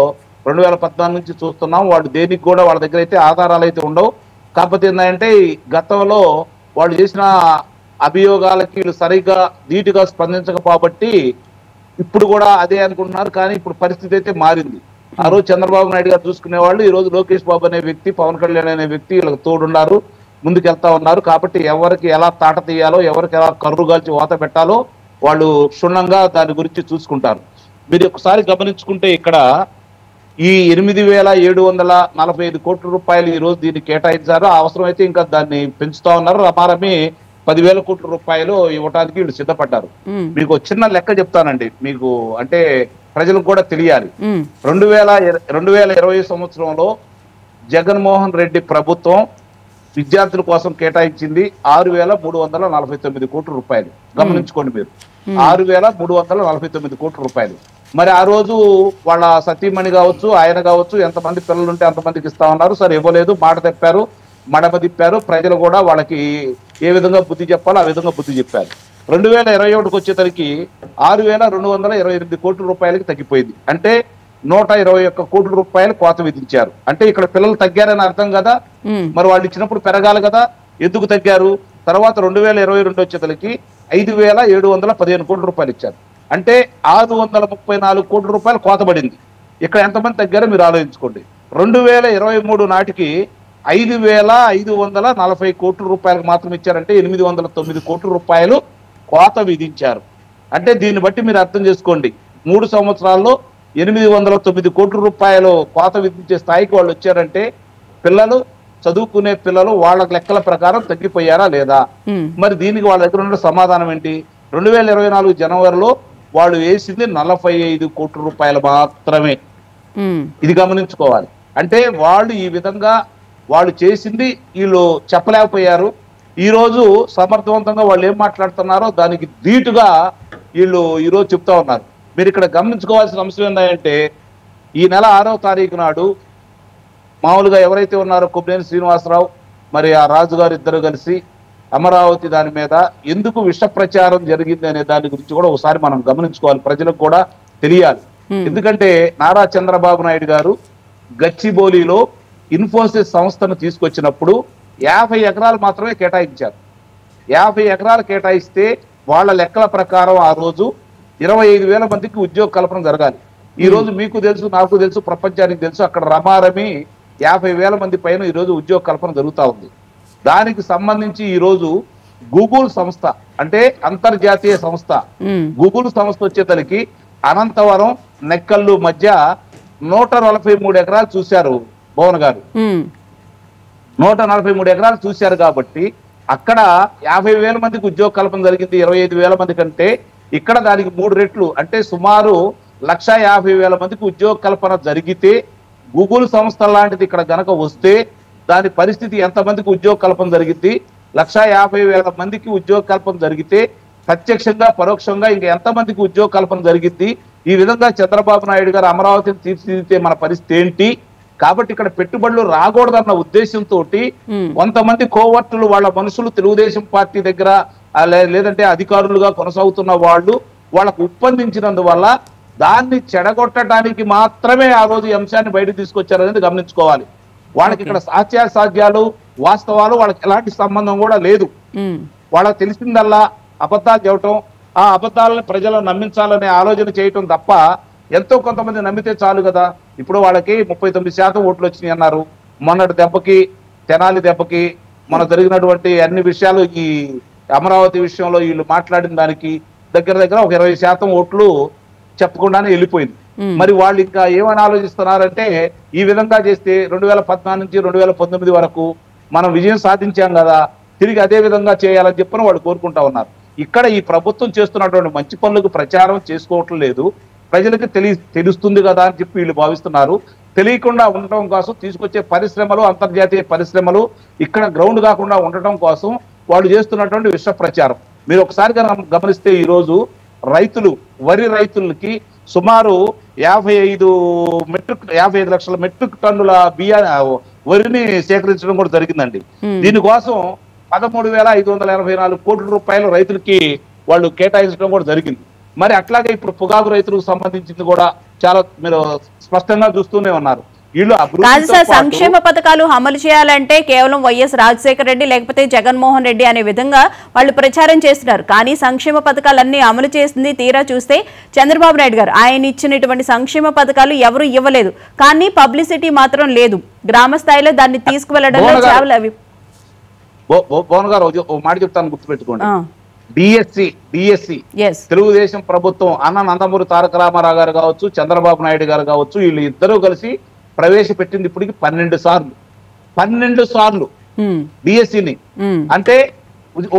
[SPEAKER 3] 2014 నుంచి చూస్తున్నాం. వాళ్ళు దేనికి కూడా వాళ్ళ దగ్గర అయితే ఆధారాలు అయితే ఉండవు. కాకపోతే ఏంటంటే గతంలో వాళ్ళు చేసిన అభియోగాలకి వీళ్ళు సరిగ్గా ధీటుగా స్పందించకపోబట్టి ఇప్పుడు కూడా అదే అనుకుంటున్నారు. కానీ ఇప్పుడు పరిస్థితి అయితే మారింది. ఆ రోజు చంద్రబాబు నాయుడు గారు చూసుకునే వాళ్ళు, ఈ రోజు లోకేష్ బాబు అనే వ్యక్తి, పవన్ కళ్యాణ్ అనే వ్యక్తి వీళ్ళకి తోడున్నారు, ముందుకెళ్తా ఉన్నారు. కాబట్టి ఎవరికి ఎలా తాట తీయాలో, ఎవరికి ఎలా కర్రుగాల్చి వాత పెట్టాలో వాళ్ళు క్షుణ్ణంగా దాని గురించి చూసుకుంటారు. మీరు ఒకసారి గమనించుకుంటే ఇక్కడ ఈ 8,745 కోట్ల రూపాయలు ఈ రోజు దీన్ని కేటాయించారు. అవసరమైతే ఇంకా దాన్ని పెంచుతా ఉన్నారు. రమారమి 10,000 కోట్ల రూపాయలు ఇవ్వడానికి వీళ్ళు సిద్ధపడ్డారు. మీకు చిన్న లెక్క చెప్తానండి, మీకు అంటే ప్రజలకు కూడా తెలియాలి. 2020 సంవత్సరంలో జగన్మోహన్ రెడ్డి ప్రభుత్వం విద్యార్థుల కోసం కేటాయించింది 6,349 కోట్ల రూపాయలు. గమనించుకోండి మీరు, 6,349 కోట్ల రూపాయలు. మరి ఆ రోజు వాళ్ళ సతీమణి కావచ్చు, ఆయన కావచ్చు, ఎంతమంది పిల్లలు ఉంటే అంతమందికి ఇస్తా ఉన్నారు. సరే ఇవ్వలేదు, మాట తెప్పారు, మడమ తిప్పారు. ప్రజలు కూడా వాళ్ళకి ఏ విధంగా బుద్ధి చెప్పాలో ఆ విధంగా బుద్ధి చెప్పారు. 2021కి వచ్చేసరికి 6,228 కోట్ల రూపాయలకి తగ్గిపోయింది. అంటే 121 కోట్ల రూపాయలు కోత విధించారు. అంటే ఇక్కడ పిల్లలు తగ్గారని అర్థం కదా. మరి వాళ్ళు ఇచ్చినప్పుడు పెరగాలి కదా, ఎందుకు తగ్గారు? తర్వాత 2022 వచ్చేసరికి 5,715 కోట్ల రూపాయలు ఇచ్చారు. అంటే 634 కోట్ల రూపాయలు కోత పడింది. ఇక్కడ ఎంతమంది తగ్గారో మీరు ఆలోచించుకోండి. 2023 నాటికి 5,540 కోట్ల రూపాయలకు మాత్రం ఇచ్చారంటే 809 కోట్ల రూపాయలు కోత విధించారు. అంటే దీన్ని బట్టి మీరు అర్థం చేసుకోండి, 3 సంవత్సరాల్లో 809 కోట్ల రూపాయలు కోత విధించే స్థాయికి వాళ్ళు వచ్చారంటే పిల్లలు, చదువుకునే పిల్లలు వాళ్ళ లెక్కల ప్రకారం తగ్గిపోయారా లేదా? మరి దీనికి వాళ్ళ దగ్గర ఉన్న సమాధానం ఏంటి? 2024 జనవరిలో వాళ్ళు వేసింది 45 కోట్ల రూపాయలు మాత్రమే. ఇది గమనించుకోవాలి. అంటే వాళ్ళు ఈ విధంగా వాళ్ళు చేసింది వీళ్ళు చెప్పలేకపోయారు. ఈ రోజు సమర్థవంతంగా వాళ్ళు ఏం మాట్లాడుతున్నారో దానికి ధీటుగా వీళ్ళు ఈరోజు చెప్తా ఉన్నారు. మీరు ఇక్కడ గమనించుకోవాల్సిన అంశం ఏంటంటే, ఈ నెల 6వ తారీఖు నాడు మామూలుగా ఎవరైతే ఉన్నారో కొబ్బేని శ్రీనివాసరావు మరి ఆ రాజు గారు ఇద్దరు కలిసి అమరావతి దాని మీద ఎందుకు విష ప్రచారం జరిగింది అనే దాని గురించి కూడా ఒకసారి మనం గమనించుకోవాలి, ప్రజలకు కూడా తెలియాలి. ఎందుకంటే నారా చంద్రబాబు నాయుడు గారు గచ్చిబౌలిలో ఇన్ఫోసిస్ సంస్థను తీసుకొచ్చినప్పుడు 50 ఎకరాలు మాత్రమే కేటాయించారు. 50 ఎకరాలు కేటాయిస్తే వాళ్ళ లెక్కల ప్రకారం ఆ రోజు 25,000 మందికి ఉద్యోగ కల్పన జరగాలి. ఈ రోజు మీకు తెలుసు, నాకు తెలుసు, ప్రపంచానికి తెలుసు, అక్కడ రమారమి 50,000 మంది పైన ఈ రోజు ఉద్యోగ కల్పన జరుగుతూ ఉంది. దానికి సంబంధించి ఈ రోజు గూగుల్ సంస్థ, అంటే అంతర్జాతీయ సంస్థ, గూగుల్ సంస్థ వచ్చేతలకి అనంతవరం నెక్కల్లు మధ్య 143 ఎకరాలు చూశారు భువన్ గారు. 143 ఎకరాలు చూశారు కాబట్టి అక్కడ 50,000 మందికి ఉద్యోగ కల్పన జరిగింది. 25,000 మంది కంటే ఇక్కడ దానికి 3 రెట్లు, అంటే సుమారు 1,50,000 మందికి ఉద్యోగ కల్పన జరిగితే గూగుల్ సంస్థ లాంటిది ఇక్కడ గనక వస్తే దాని పరిస్థితి ఎంతమందికి ఉద్యోగ కల్పన జరిగింది? 1,50,000 మందికి ఉద్యోగ కల్పన జరిగితే ప్రత్యక్షంగా పరోక్షంగా ఇంకా ఎంతమందికి ఉద్యోగ కల్పన జరిగింది? ఈ విధంగా చంద్రబాబు నాయుడు గారు అమరావతిని తీర్చిదిద్దితే మన పరిస్థితి ఏంటి? కాబట్టి ఇక్కడ పెట్టుబడులు రాకూడదన్న ఉద్దేశంతో కొంతమంది కోవర్టులు వాళ్ళ మనుషులు తెలుగుదేశం పార్టీ దగ్గర లేదంటే అధికారులుగా కొనసాగుతున్న వాళ్ళు వాళ్ళకు ఒప్పందించినందువల్ల దాన్ని చెడగొట్టడానికి మాత్రమే ఆ రోజు ఈ అంశాన్ని బయటకు తీసుకొచ్చారనేది గమనించుకోవాలి. వాళ్ళకి ఇక్కడ సాధ్యాసాధ్యాలు వాస్తవాలు వాళ్ళకి ఎలాంటి సంబంధం కూడా లేదు. వాళ్ళకి తెలిసిందల్లా అబద్ధాలు చెప్పటం, ఆ అబద్ధాలను ప్రజలను నమ్మించాలనే ఆలోచన చేయటం తప్ప ఎంతో కొంతమంది నమ్మితే చాలు కదా. ఇప్పుడు వాళ్ళకి 39% ఓట్లు వచ్చినాయి అన్నారు. మొన్నటి దెబ్బకి తెనాలి దెబ్బకి మన జరిగినటువంటి అన్ని విషయాలు ఈ అమరావతి విషయంలో వీళ్ళు మాట్లాడిన దానికి దగ్గర ఒక 20% ఓట్లు చెప్పకుండానే వెళ్ళిపోయింది. మరి వాళ్ళు ఇంకా ఏమని ఆలోచిస్తున్నారంటే ఈ విధంగా చేస్తే 2014 నుంచి 2019 వరకు మనం విజయం సాధించాం కదా, తిరిగి అదే విధంగా చేయాలని చెప్పని వాళ్ళు కోరుకుంటా ఉన్నారు. ఇక్కడ ఈ ప్రభుత్వం చేస్తున్నటువంటి మంచి పనులకు ప్రచారం చేసుకోవటం లేదు. ప్రజలకు తెలుస్తుంది కదా అని చెప్పి వీళ్ళు భావిస్తున్నారు. తెలియకుండా ఉండటం కోసం తీసుకొచ్చే పరిశ్రమలు, అంతర్జాతీయ పరిశ్రమలు ఇక్కడ గ్రౌండ్ కాకుండా ఉండటం కోసం వాళ్ళు చేస్తున్నటువంటి విష ప్రచారం. మీరు ఒకసారి గమనిస్తే ఈ రోజు వరి రైతులకి సుమారు 55 లక్షల మెట్రిక్ టన్నుల వరిని సేకరించడం కూడా జరిగిందండి. దీనికోసం 13,584 కోట్ల రూపాయలు రైతులకి వాళ్ళు కేటాయించడం కూడా జరిగింది. మరి అట్లాగే ఇప్పుడు పొగాకు రైతులకు సంబంధించింది కూడా చాలా మీరు స్పష్టంగా చూస్తూనే ఉన్నారు.
[SPEAKER 1] సంక్షేమ పథకాలు అమలు చేయాలంటే కేవలం వైఎస్ రాజశేఖర రెడ్డి లేకపోతే జగన్మోహన్ రెడ్డి అనే విధంగా వాళ్ళు ప్రచారం చేస్తున్నారు. కానీ సంక్షేమ పథకాలన్నీ అమలు చేసింది తీరా చూస్తే చంద్రబాబు నాయుడు గారు. ఆయన ఇచ్చినటువంటి సంక్షేమ పథకాలు ఎవరు ఇవ్వలేదు, కానీ పబ్లిసిటీ మాత్రం లేదు. గ్రామ స్థాయిలో దాన్ని తీసుకువెళ్లడంలో చాలా
[SPEAKER 3] మాట చెప్తాను, గుర్తుపెట్టుకోండి. డిఎస్సి తెలుగుదేశం ప్రభుత్వం అన్న నందమూరి తారక రామారావు గారు కావచ్చు, చంద్రబాబు నాయుడు గారు కావచ్చు, వీళ్ళు ఇద్దరూ కలిసి ప్రవేశపెట్టింది ఇప్పటికి 12 సార్లు డిఎస్సిని. అంటే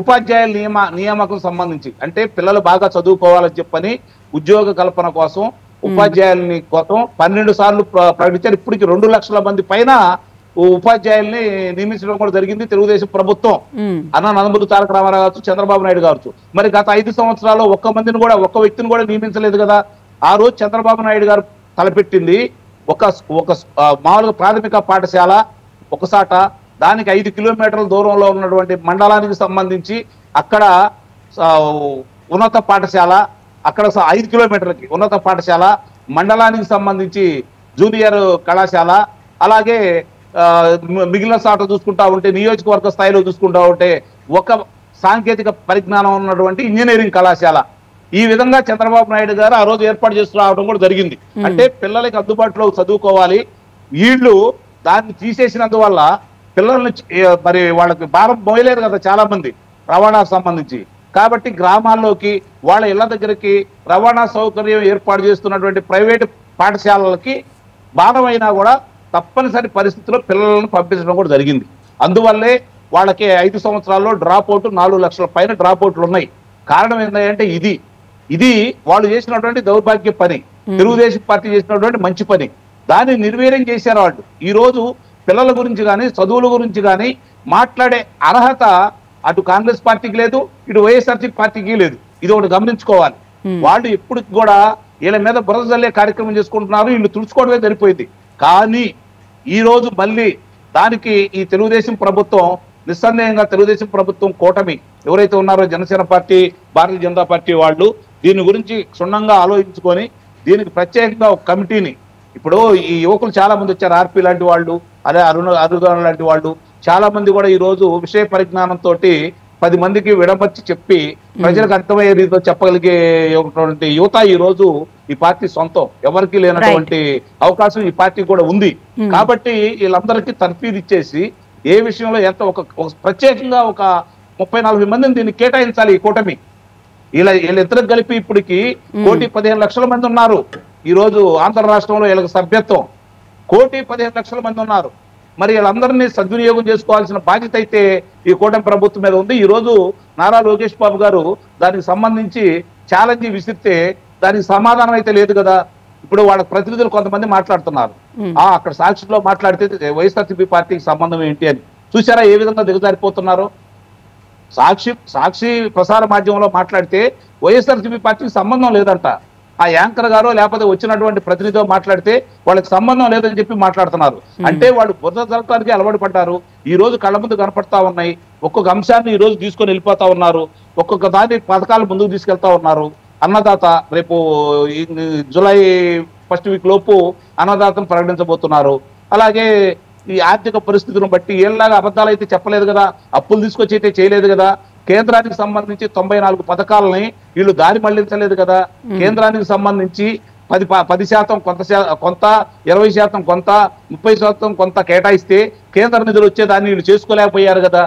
[SPEAKER 3] ఉపాధ్యాయుల నియామకం సంబంధించి, అంటే పిల్లలు బాగా చదువుకోవాలని చెప్పని ఉద్యోగ కల్పన కోసం ఉపాధ్యాయులని కోసం 12 సార్లు ప్రకటించారు. ఇప్పటికి 2 లక్షల మంది పైన ఉపాధ్యాయుల్ని నియమించడం కూడా జరిగింది తెలుగుదేశం ప్రభుత్వం. అన్న నందమూరి తారక రామారావు కావచ్చు, చంద్రబాబు నాయుడు కావచ్చు. మరి గత 5 సంవత్సరాల్లో ఒక్క వ్యక్తిని కూడా నియమించలేదు కదా. ఆ రోజు చంద్రబాబు నాయుడు గారు తలపెట్టింది ఒక మామూలుగా ప్రాథమిక పాఠశాల ఒకసాట, దానికి 5 కిలోమీటర్ల దూరంలో ఉన్నటువంటి మండలానికి సంబంధించి అక్కడ ఉన్నత పాఠశాల, అక్కడ 5 కిలోమీటర్లకి ఉన్నత పాఠశాల, మండలానికి సంబంధించి జూనియర్ కళాశాల, అలాగే మిగిలిన సాట చూసుకుంటా ఉంటే నియోజకవర్గ స్థాయిలో చూసుకుంటా ఉంటే ఒక సాంకేతిక పరిజ్ఞానం ఉన్నటువంటి ఇంజనీరింగ్ కళాశాల. ఈ విధంగా చంద్రబాబు నాయుడు గారు ఆ రోజు ఏర్పాటు చేస్తూ రావడం కూడా జరిగింది. అంటే పిల్లలకి అందుబాటులో చదువుకోవాలి. వీళ్ళు దాన్ని తీసేసినందువల్ల పిల్లల్ని మరి వాళ్ళకి భారం మోయలేరు కదా చాలా మంది రవాణాకు సంబంధించి. కాబట్టి గ్రామాల్లోకి వాళ్ళ ఇళ్ల దగ్గరికి రవాణా సౌకర్యం ఏర్పాటు చేస్తున్నటువంటి ప్రైవేటు పాఠశాలలకి భారమైనా కూడా తప్పనిసరి పరిస్థితుల్లో పిల్లలను పంపించడం కూడా జరిగింది. అందువల్లే వాళ్ళకి 5 సంవత్సరాల్లో డ్రాప్ అవుట్ 4 లక్షల పైన డ్రాప్ అవుట్లు ఉన్నాయి. కారణం ఏంటంటే ఇది వాళ్ళు చేసినటువంటి దౌర్భాగ్య పని, తెలుగుదేశం పార్టీ చేసినటువంటి మంచి పని. దాన్ని నిర్వీర్యం చేశారు వాళ్ళు. ఈ రోజు పిల్లల గురించి కానీ చదువుల గురించి కానీ మాట్లాడే అర్హత అటు కాంగ్రెస్ పార్టీకి లేదు, ఇటు వైఎస్ఆర్సీపీ పార్టీకి లేదు. ఇది ఒకటి గమనించుకోవాలి. వాళ్ళు ఎప్పుడు కూడా వీళ్ళ మీద బురద జల్లే కార్యక్రమం చేసుకుంటున్నారు, వీళ్ళు తుడుచుకోవడమే సరిపోయింది. కానీ ఈ రోజు మళ్ళీ దానికి ఈ తెలుగుదేశం ప్రభుత్వం నిస్సందేహంగా తెలుగుదేశం ప్రభుత్వం కూటమి ఎవరైతే ఉన్నారో జనసేన పార్టీ, భారతీయ జనతా పార్టీ వాళ్ళు దీని గురించి క్షుణ్ణంగా ఆలోచించుకొని దీనికి ప్రత్యేకంగా ఒక కమిటీని, ఇప్పుడు ఈ యువకులు చాలా మంది వచ్చారు, ఆర్పి లాంటి వాళ్ళు, అదే అరుణ లాంటి వాళ్ళు చాలా మంది కూడా ఈ రోజు విషయ పరిజ్ఞానంతో 10 మందికి విడమర్చి చెప్పి ప్రజలకు అర్థమయ్యే రీతిలో చెప్పగలిగే యువత ఈ రోజు ఈ పార్టీ సొంతం, ఎవరికి లేనటువంటి అవకాశం ఈ పార్టీ కూడా ఉంది. కాబట్టి వీళ్ళందరికీ తర్ఫీదు ఇచ్చేసి ఏ విషయంలో ఎంత ఒక ప్రత్యేకంగా ఒక 30-40 మందిని దీన్ని కేటాయించాలి ఈ కూటమి. వీళ్ళిద్దరికి కలిపి ఇప్పటికి 1,15,00,000 మంది ఉన్నారు. ఈ రోజు ఆంధ్ర రాష్ట్రంలో వీళ్ళకి సభ్యత్వం 1,15,00,000 మంది ఉన్నారు. మరి వీళ్ళందరినీ సద్వినియోగం చేసుకోవాల్సిన బాధ్యత అయితే ఈ కూటమి ప్రభుత్వం మీద ఉంది. ఈ రోజు నారా లోకేష్ బాబు గారు దానికి సంబంధించి ఛాలెంజ్ విసిరితే దానికి సమాధానం అయితే లేదు కదా. ఇప్పుడు వాళ్ళ ప్రతినిధులు కొంతమంది మాట్లాడుతున్నారు, అక్కడ సాక్షిలో మాట్లాడితే వైఎస్ఆర్సీపీ పార్టీకి సంబంధం ఏంటి అని. చూసారా ఏ విధంగా దిగజారిపోతున్నారో? సాక్షి ప్రసార మాధ్యమంలో మాట్లాడితే వైఎస్ఆర్సీపీ పార్టీకి సంబంధం లేదంట. ఆ యాంకర్ గారో లేకపోతే వచ్చినటువంటి ప్రతినిధో మాట్లాడితే వాళ్ళకి సంబంధం లేదని చెప్పి మాట్లాడుతున్నారు. అంటే వాళ్ళు బురద జరగడానికి అలవాటు పడ్డారు. ఈ రోజు కళ్ళ ముందు కనపడతా ఉన్నాయి. ఒక్కొక్క అంశాన్ని ఈ రోజు తీసుకొని వెళ్ళిపోతా ఉన్నారు. ఒక్కొక్క దాని పథకాలు ముందుకు తీసుకెళ్తా ఉన్నారు. అన్నదాత రేపు జూలై 1st వీక్ లోపు అన్నదాతను ప్రకటించబోతున్నారు. అలాగే ఈ ఆర్థిక పరిస్థితులను బట్టి ఏళ్ళలాగా అబద్ధాలు అయితే చెప్పలేదు కదా, అప్పులు తీసుకొచ్చి అయితే చేయలేదు కదా. కేంద్రానికి సంబంధించి 94 పథకాలని వీళ్ళు దారి మళ్లించలేదు కదా. కేంద్రానికి సంబంధించి 10% కొంత 20% కొంత 30% కొంత కేటాయిస్తే కేంద్ర నిధులు వచ్చేదాన్ని వీళ్ళు చేసుకోలేకపోయారు కదా.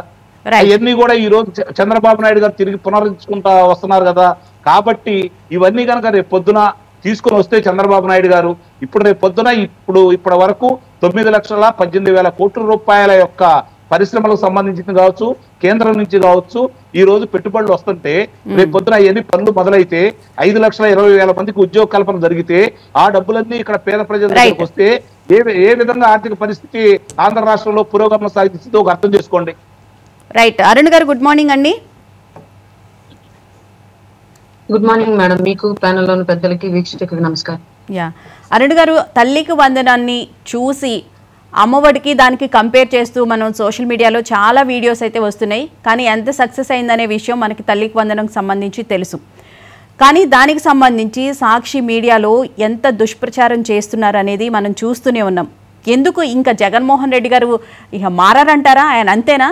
[SPEAKER 3] ఇవన్నీ కూడా ఈ రోజు చంద్రబాబు నాయుడు గారు తిరిగి పునరుద్ధరించుకుంటా వస్తున్నారు కదా. కాబట్టి ఇవన్నీ కనుక రేపు పొద్దున తీసుకుని వస్తే చంద్రబాబు నాయుడు గారు రేపు పొద్దున ఇప్పటి వరకు 9,18,000 కోట్ల రూపాయల యొక్క పరిశ్రమలకు సంబంధించింది కావచ్చు, కేంద్రం నుంచి కావచ్చు, ఈ రోజు పెట్టుబడులు వస్తుంటే రేపు పొద్దున అవన్నీ పనులు మొదలైతే 5,20,000 మందికి ఉద్యోగ కల్పన జరిగితే ఆ డబ్బులన్నీ ఇక్కడ పేద ప్రజల దగ్గరికి వస్తే ఏ విధంగా ఆర్థిక పరిస్థితి ఆంధ్ర రాష్ట్రంలో పురోగమనం సాధిస్తుందో ఒక అర్థం చేసుకోండి.
[SPEAKER 1] రైట్. అరుణ్ గారు గుడ్ మార్నింగ్ అండి.
[SPEAKER 4] గుడ్ మార్నింగ్ మేడం, మీకు ప్యానెల్లోని పెద్దలకి వీక్షకులకు నమస్కారం.
[SPEAKER 1] అరుణ్ గారు, తల్లికి వందనాన్ని చూసి అమ్మఒడికి దానికి కంపేర్ చేస్తూ మనం సోషల్ మీడియాలో చాలా వీడియోస్ అయితే వస్తున్నాయి. కానీ ఎంత సక్సెస్ అయిందనే విషయం మనకి తల్లికి వందనంకి సంబంధించి తెలుసు. కానీ దానికి సంబంధించి సాక్షి మీడియాలో ఎంత దుష్ప్రచారం చేస్తున్నారు అనేది మనం చూస్తూనే ఉన్నాం. ఎందుకు ఇంకా జగన్మోహన్ రెడ్డి గారు ఇక మారారంటారా? ఆయన అంతేనా?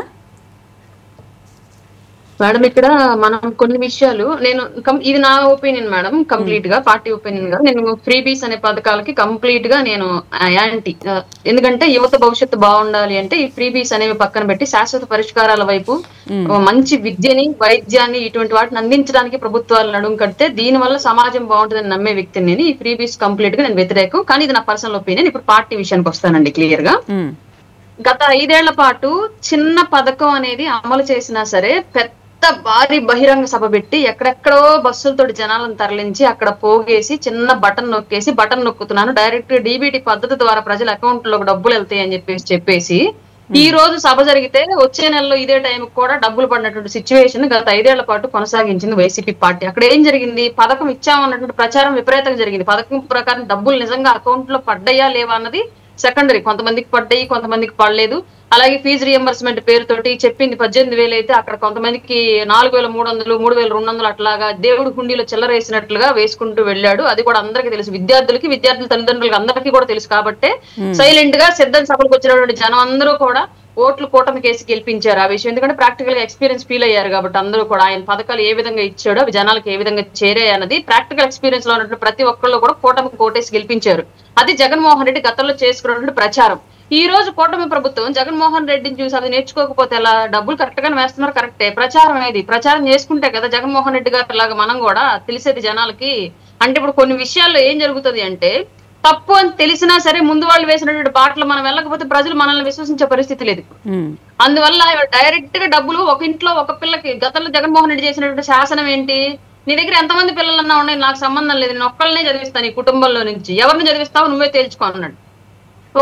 [SPEAKER 4] మేడం, ఇక్కడ మనం కొన్ని విషయాలు ఇది నా ఒపీనియన్ మేడం, కంప్లీట్ గా పార్టీ ఒపీనియన్ గా నేను ఫ్రీబీస్ అనే పథకాలకి కంప్లీట్ గా నేను యాంటీ. ఎందుకంటే యువత భవిష్యత్తు బాగుండాలి అంటే ఈ ఫ్రీబీస్ అనేవి పక్కన పెట్టి శాశ్వత పరిష్కారాల వైపు మంచి విద్యని, వైద్యాన్ని ఇటువంటి వాటిని అందించడానికి ప్రభుత్వాలు నడుము కడితే దీని వల్ల సమాజం బాగుంటుందని నమ్మే వ్యక్తిని నేను. ఈ ఫ్రీబీస్ కంప్లీట్ గా నేను వ్యతిరేకం. కానీ ఇది నా పర్సనల్ ఒపీనియన్. ఇప్పుడు పార్టీ విషయానికి వస్తానండి క్లియర్ గా. గత 5 ఏళ్ల పాటు చిన్న పథకం అనేది అమలు చేసినా సరే భారీ బహిరంగ సభ పెట్టి ఎక్కడెక్కడో బస్సులతో జనాలను తరలించి అక్కడ పోగేసి చిన్న బటన్ నొక్కుతున్నాను, డైరెక్ట్ డీబీటీ పద్ధతి ద్వారా ప్రజల అకౌంట్ లోకి డబ్బులు వెళ్తాయి అని చెప్పేసి ఈ రోజు సభ జరిగితే వచ్చే నెలలో ఇదే టైంకి కూడా డబ్బులు పడినటువంటి సిచ్యువేషన్ గత 5 ఏళ్ల పాటు కొనసాగించింది వైసీపీ పార్టీ. అక్కడ ఏం జరిగింది? పథకం ఇచ్చామన్నటువంటి ప్రచారం విపరీతంగా జరిగింది. పథకం ప్రకారం డబ్బులు నిజంగా అకౌంట్ లో పడ్డాయా లేవా అన్నది సెకండరీ. కొంతమందికి పడ్డాయి, కొంతమందికి పడలేదు. అలాగే ఫీజు రియంబర్స్మెంట్ పేరుతోటి చెప్పింది 18,000 అయితే అక్కడ కొంతమందికి 4,300, 3,200 అట్లాగా దేవుడి హుండీలో చిల్లరేసినట్లుగా వేసుకుంటూ వెళ్ళాడు. అది కూడా అందరికీ తెలుసు, విద్యార్థుల తల్లిదండ్రులకి అందరికీ కూడా తెలుసు. కాబట్టి సైలెంట్ గా సిద్ధం సభలకు వచ్చినటువంటి జనం అందరూ కూడా ఓట్లు కూటమి కేసు గెలిపించారు ఆ విషయం. ఎందుకంటే ప్రాక్టికల్ గా ఎక్స్పీరియన్స్ ఫీల్ అయ్యారు కాబట్టి అందరూ కూడా ఆయన పథకాలు ఏ విధంగా ఇచ్చాడో అవి జనాలకు ఏ విధంగా చేరాయి అన్నది ప్రాక్టికల్ ఎక్స్పీరియన్స్ లో ఉన్నటువంటి ప్రతి ఒక్కళ్ళు కూడా కూటమికి కోటేసి గెలిపించారు. అది జగన్మోహన్ రెడ్డి గతంలో చేసుకున్నటువంటి ప్రచారం. ఈ రోజు కూటమి ప్రభుత్వం జగన్మోహన్ రెడ్డిని చూసి అది నేర్చుకోకపోతే ఎలా? డబ్బులు కరెక్ట్ గానే వేస్తున్నారు, కరెక్టే. ప్రచారం ఏది? ప్రచారం చేసుకుంటే కదా జగన్మోహన్ రెడ్డి గారి లాగా మనం కూడా తెలిసేది జనాలకి. అంటే ఇప్పుడు కొన్ని విషయాల్లో ఏం జరుగుతుంది అంటే తప్పు అని తెలిసినా సరే ముందు వాళ్ళు వేసినటువంటి బాటలు మనం వెళ్ళకపోతే ప్రజలు మనల్ని విశ్వసించే పరిస్థితి లేదు. అందువల్ల డైరెక్ట్ గా డబ్బులు ఒక ఇంట్లో ఒక పిల్లకి గతంలో జగన్మోహన్ రెడ్డి చేసినటువంటి శాసనం ఏంటి? నీ దగ్గర ఎంతమంది పిల్లలన్నా ఉన్నాయి, నాకు సంబంధం లేదు, నేను ఒక్కళ్ళనే చదివిస్తాను ఈ కుటుంబంలో నుంచి, ఎవరిని చదివిస్తావు నువ్వే తేల్చుకో అన్నాడు.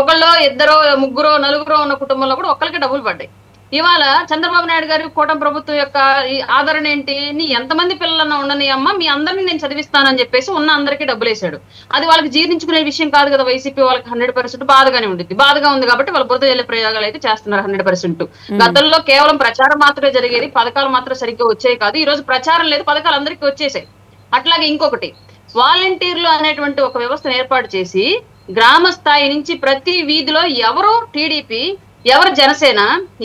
[SPEAKER 4] ఒకళ్ళు, ఇద్దరు, ముగ్గురు, నలుగురు ఉన్న కుటుంబంలో కూడా ఒక్కరికి డబ్బులు పడ్డాయి. ఇవాళ చంద్రబాబు నాయుడు గారి కూటమి ప్రభుత్వం యొక్క ఆదరణ ఏంటి? నీ ఎంతమంది పిల్లలన్నా ఉండని అమ్మ, మీ అందరినీ నేను చదివిస్తానని చెప్పేసి ఉన్న అందరికీ డబ్బులు వేసాడు. అది వాళ్ళకి జీర్ణించుకునే విషయం కాదు కదా. వైసీపీ వాళ్ళకి 100% బాధగానే ఉంటుంది. బాధగా ఉంది కాబట్టి వాళ్ళు బురద జల్లే ప్రయోగాలు అయితే చేస్తున్నారు 100%. గతంలో కేవలం ప్రచారం మాత్రమే జరిగేది, పథకాలు మాత్రం సరిగ్గా వచ్చాయి కాదు. ఈ రోజు ప్రచారం లేదు, పథకాలు అందరికీ వచ్చేసాయి. అట్లాగే ఇంకొకటి, వాలంటీర్లు అనేటువంటి ఒక వ్యవస్థను ఏర్పాటు చేసి గ్రామ స్థాయి నుంచి ప్రతి వీధిలో ఎవరు టీడీపీ, ఎవరు జనసేన,